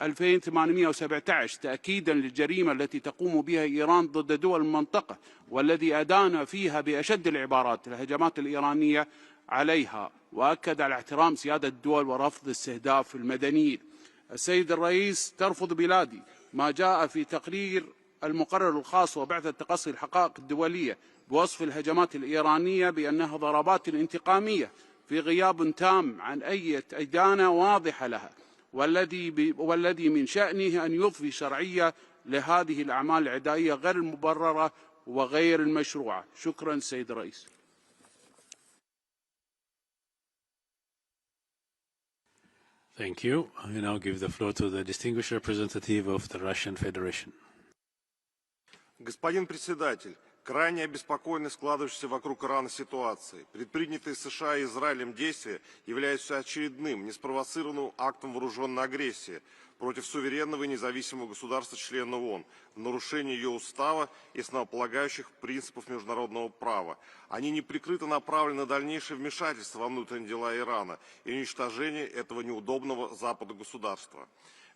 2817 تأكيدا للجريمة التي تقوم بها إيران ضد دول المنطقة، والذي أدان فيها بأشد العبارات الهجمات الإيرانية عليها، وأكد على احترام سيادة الدول ورفض استهداف المدنيين. السيد الرئيس، ترفض بلادي ما جاء في تقرير المقرر الخاص وبعثة تقصي الحقائق الدولية بوصف الهجمات الإيرانية بأنها ضربات انتقامية في غياب تام عن أي إدانة واضحة لها، والذي من شأنه أن يضفي شرعية لهذه الأعمال العدائية غير المبررة وغير المشروعة. شكرا سيد الرئيس. Thank you. I now give the floor to the distinguished representative of the Russian Federation. Господин председатель, крайне обеспокоены складывающейся вокруг Ирана ситуацией. Предпринятые США и Израилем действия являются очередным, неспровоцированным актом вооруженной агрессии против суверенного и независимого государства-члена ООН в нарушении ее устава и основополагающих принципов международного права. Они неприкрыто направлены на дальнейшее вмешательство во внутренние дела Ирана и уничтожение этого неудобного Западу государства.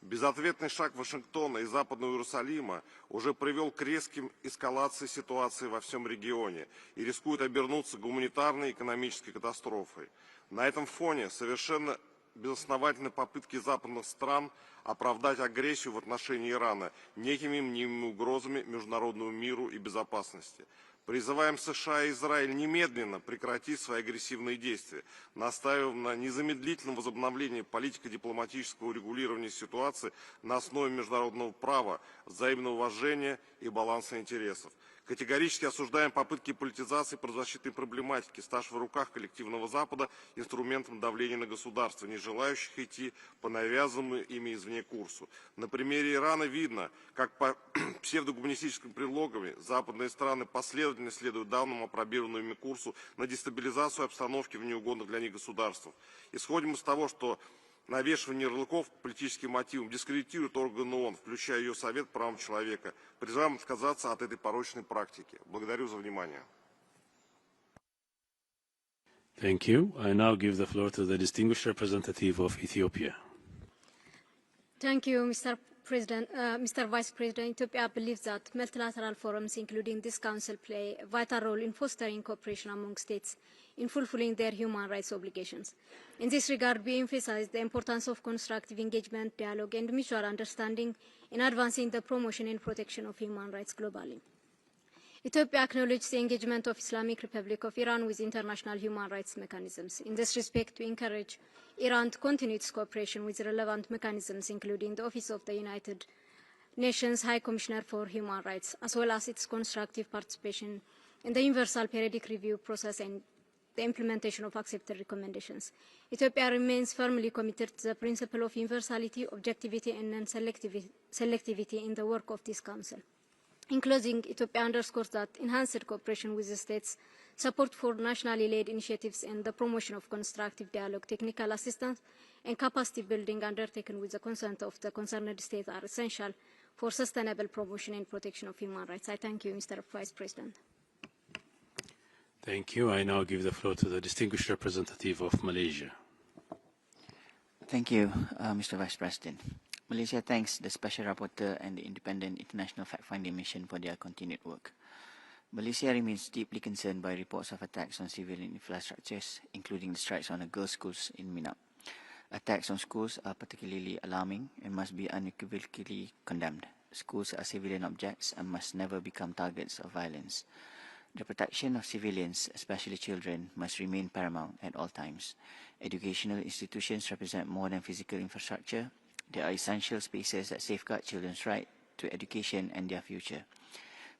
Безответный шаг Вашингтона и Западного Иерусалима уже привел к резким эскалации ситуации во всем регионе и рискует обернуться гуманитарной и экономической катастрофой. На этом фоне совершенно безосновательны попытки западных стран оправдать агрессию в отношении Ирана некими мнимыми угрозами международному миру и безопасности. Призываем США и Израиль немедленно прекратить свои агрессивные действия, настаиваем на незамедлительном возобновлении политико-дипломатического урегулирования ситуации на основе международного права, взаимного уважения и баланса интересов. Категорически осуждаем попытки политизации правозащитной проблематики, ставшей в руках коллективного Запада инструментом давления на государства, не желающих идти по навязанному ими извне курсу. На примере Ирана видно, как по псевдогуманистическим предлогам западные страны последовательно следуют данному опробированному ими курсу на дестабилизацию обстановки в неугодных для них государствах. Исходим из того, что навешивание ярлыков по политическим мотивам дискредитирует органы ООН, включая ее Совет по правам человека. Призываем отказаться от этой порочной практики. Благодарю за внимание. Thank you. I now give the floor to the distinguished representative of Ethiopia. Thank you, Mr. President. Mr. Vice President, Ethiopia believes that multilateral forums, including this Council, play a vital role in fostering cooperation among states in fulfilling their human rights obligations. In this regard, we emphasize the importance of constructive engagement, dialogue, and mutual understanding in advancing the promotion and protection of human rights globally. Ethiopia acknowledges the engagement of Islamic Republic of Iran with international human rights mechanisms. In this respect, we encourage Iran to continue its cooperation with relevant mechanisms, including the Office of the United Nations High Commissioner for Human Rights, as well as its constructive participation in the Universal Periodic Review process and the implementation of accepted recommendations. Ethiopia remains firmly committed to the principle of universality, objectivity, and non-selectivity in the work of this Council. In closing, Ethiopia underscores that enhanced cooperation with the states, support for nationally led initiatives, and the promotion of constructive dialogue, technical assistance, and capacity building undertaken with the consent of the concerned states are essential for sustainable promotion and protection of human rights. I thank you, Mr. Vice President. Thank you. I now give the floor to the distinguished representative of Malaysia. Thank you, Mr. Vice President. Malaysia thanks the Special Rapporteur and the Independent International Fact-Finding Mission for their continued work. Malaysia remains deeply concerned by reports of attacks on civilian infrastructures, including the strikes on the girls' schools in Minang. Attacks on schools are particularly alarming and must be unequivocally condemned. Schools are civilian objects and must never become targets of violence. The protection of civilians, especially children, must remain paramount at all times, Educational institutions represent more than physical infrastructure. They are essential spaces that safeguard children's right to education and their future.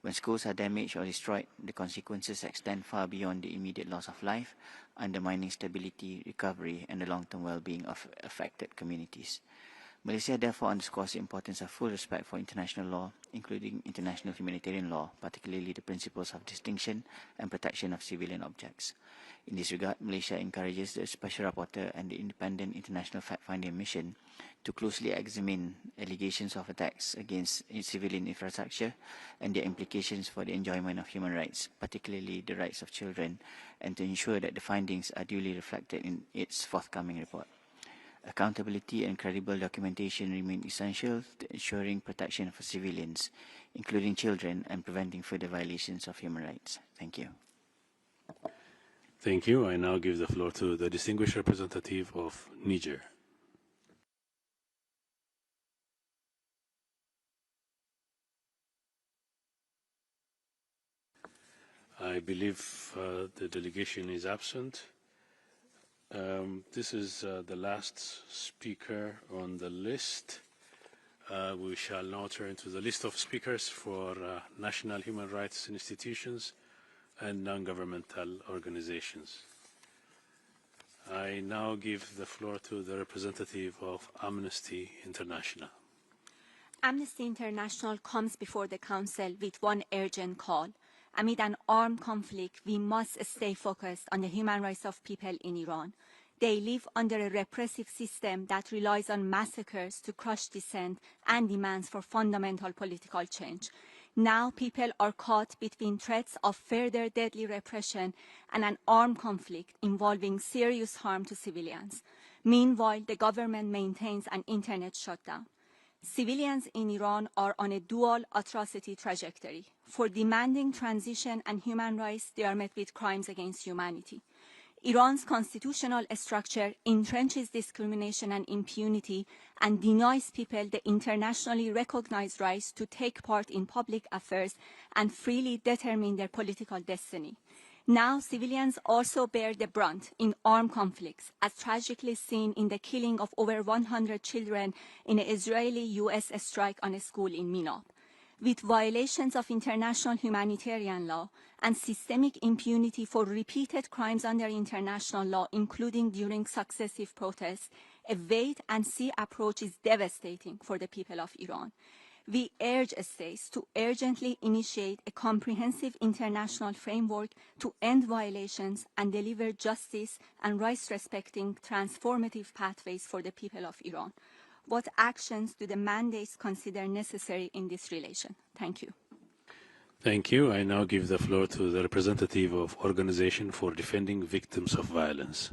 When schools are damaged or destroyed, the consequences extend far beyond the immediate loss of life, undermining stability, recovery, and the long-term well-being of affected communities. Malaysia therefore underscores the importance of full respect for international law, including international humanitarian law, particularly the principles of distinction and protection of civilian objects. In this regard, Malaysia encourages the Special Rapporteur and the Independent International Fact-Finding Mission to closely examine allegations of attacks against civilian infrastructure and their implications for the enjoyment of human rights, particularly the rights of children, and to ensure that the findings are duly reflected in its forthcoming report. Accountability and credible documentation remain essential to ensuring protection for civilians, including children, and preventing further violations of human rights. Thank you. Thank you. I now give the floor to the distinguished representative of Niger. I believe the delegation is absent. This is the last speaker on the list. We shall now turn to the list of speakers for national human rights institutions and non-governmental organizations. I now give the floor to the representative of Amnesty International. Amnesty International comes before the Council with one urgent call. Amid an armed conflict, we must stay focused on the human rights of people in Iran. They live under a repressive system that relies on massacres to crush dissent and demands for fundamental political change. Now people are caught between threats of further deadly repression and an armed conflict involving serious harm to civilians. Meanwhile, the government maintains an internet shutdown. Civilians in Iran are on a dual atrocity trajectory. For demanding transition and human rights, they are met with crimes against humanity. Iran's constitutional structure entrenches discrimination and impunity and denies people the internationally recognized rights to take part in public affairs and freely determine their political destiny. Now, civilians also bear the brunt in armed conflicts, as tragically seen in the killing of over 100 children in an Israeli-US strike on a school in Minab. With violations of international humanitarian law and systemic impunity for repeated crimes under international law, including during successive protests, a wait-and-see approach is devastating for the people of Iran. We urge states to urgently initiate a comprehensive international framework to end violations and deliver justice and rights-respecting transformative pathways for the people of Iran. What actions do the mandates consider necessary in this relation? Thank you. Thank you. I now give the floor to the representative of Organization for Defending Victims of Violence.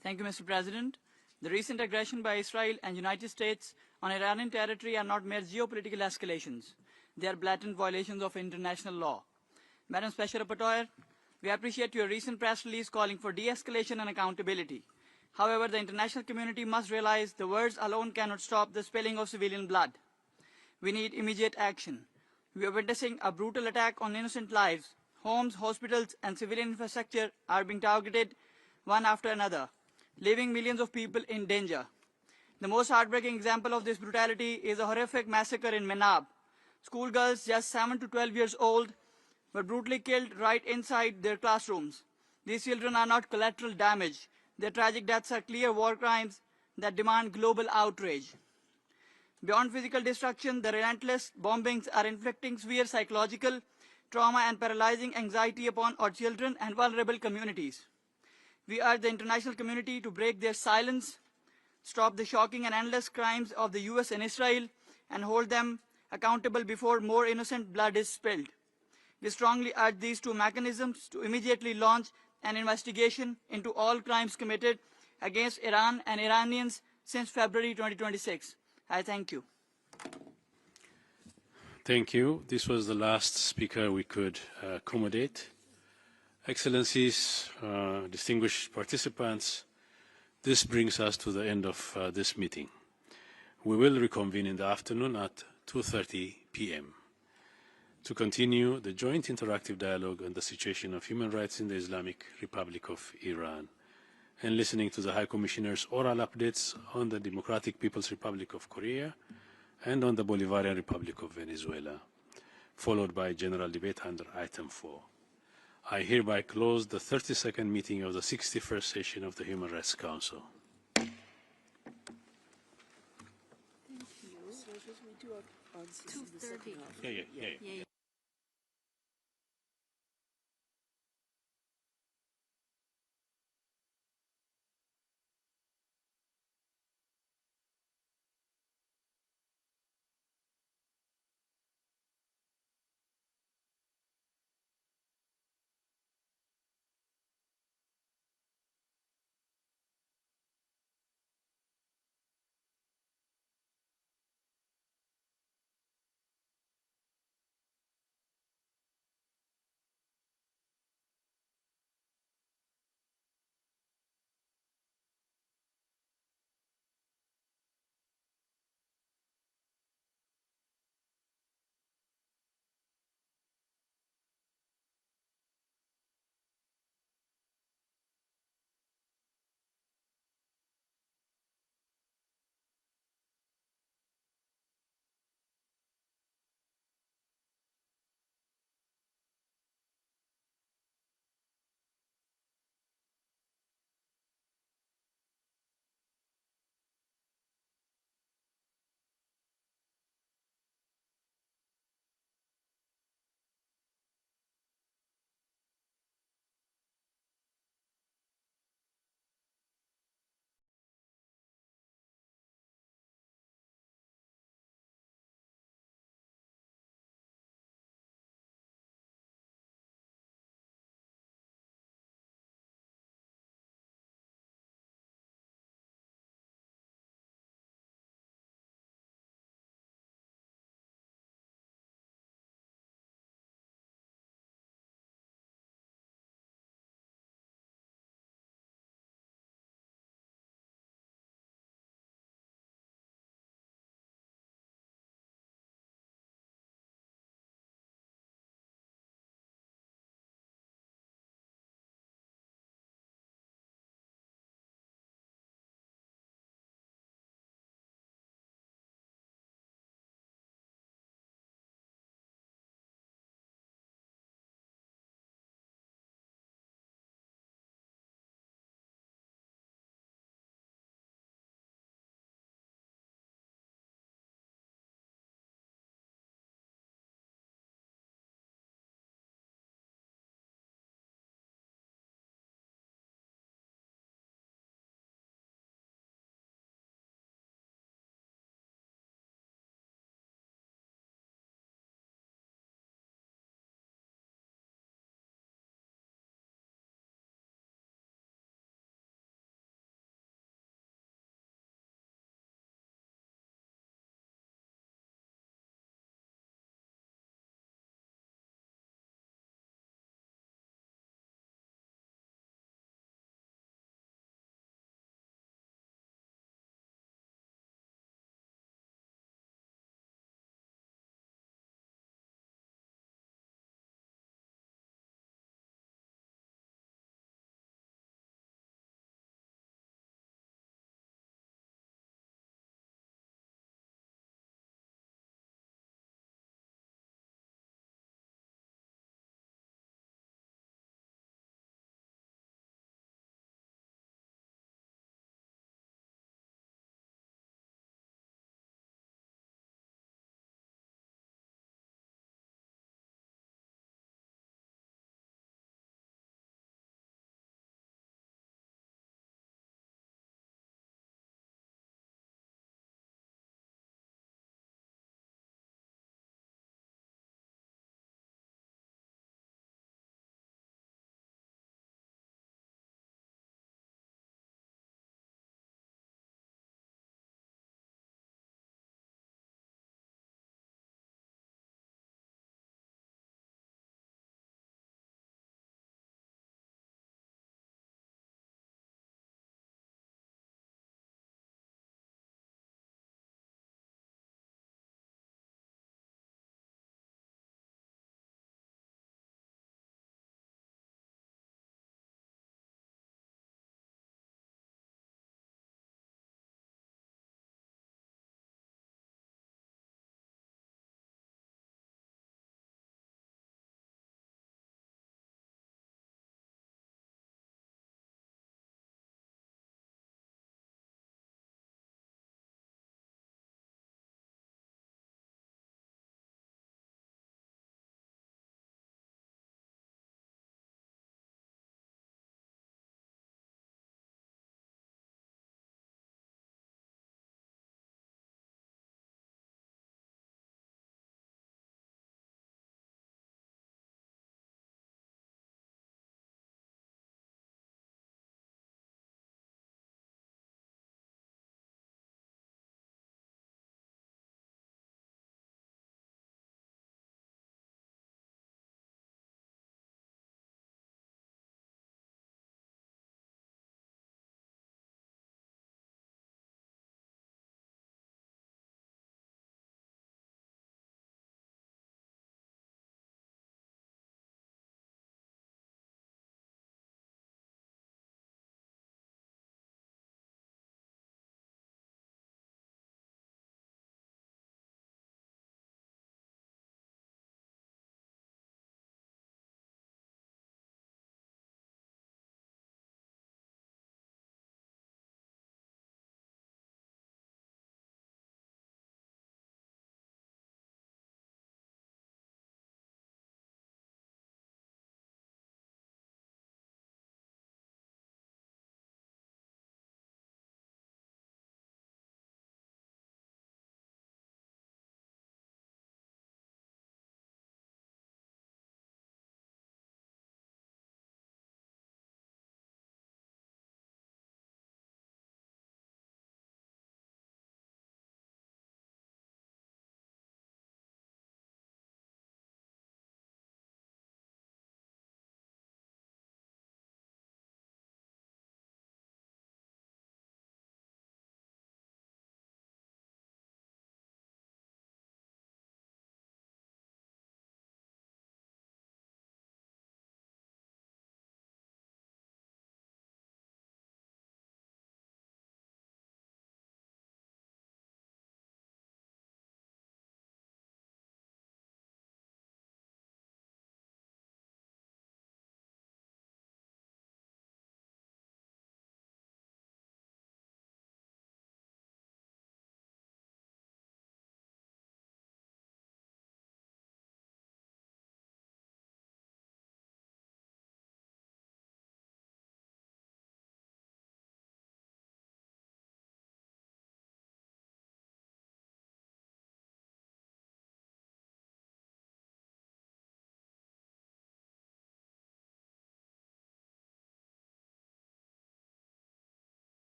Thank you, Mr. President. The recent aggression by Israel and United States on Iranian territory are not mere geopolitical escalations. They are blatant violations of international law. Madam Special Rapporteur, we appreciate your recent press release calling for de-escalation and accountability. However, the international community must realize the words alone cannot stop the spilling of civilian blood. We need immediate action. We are witnessing a brutal attack on innocent lives. Homes, hospitals, and civilian infrastructure are being targeted one after another, leaving millions of people in danger. The most heartbreaking example of this brutality is a horrific massacre in Menab. Schoolgirls just 7 to 12 years old were brutally killed right inside their classrooms. These children are not collateral damage. Their tragic deaths are clear war crimes that demand global outrage. Beyond physical destruction, the relentless bombings are inflicting severe psychological trauma and paralyzing anxiety upon our children and vulnerable communities. We urge the international community to break their silence, stop the shocking and endless crimes of the US and Israel, and hold them accountable before more innocent blood is spilled. We strongly urge these two mechanisms to immediately launch an investigation into all crimes committed against Iran and Iranians since February 2026. I thank you. Thank you. This was the last speaker we could accommodate. Excellencies, distinguished participants, this brings us to the end of this meeting. We will reconvene in the afternoon at 2:30 p.m. to continue the joint interactive dialogue on the situation of human rights in the Islamic Republic of Iran, and listening to the High Commissioner's oral updates on the Democratic People's Republic of Korea and on the Bolivarian Republic of Venezuela, followed by general debate under item 4. I hereby close the 32nd meeting of the 61st session of the Human Rights Council. Thank you. 2:30. Yeah.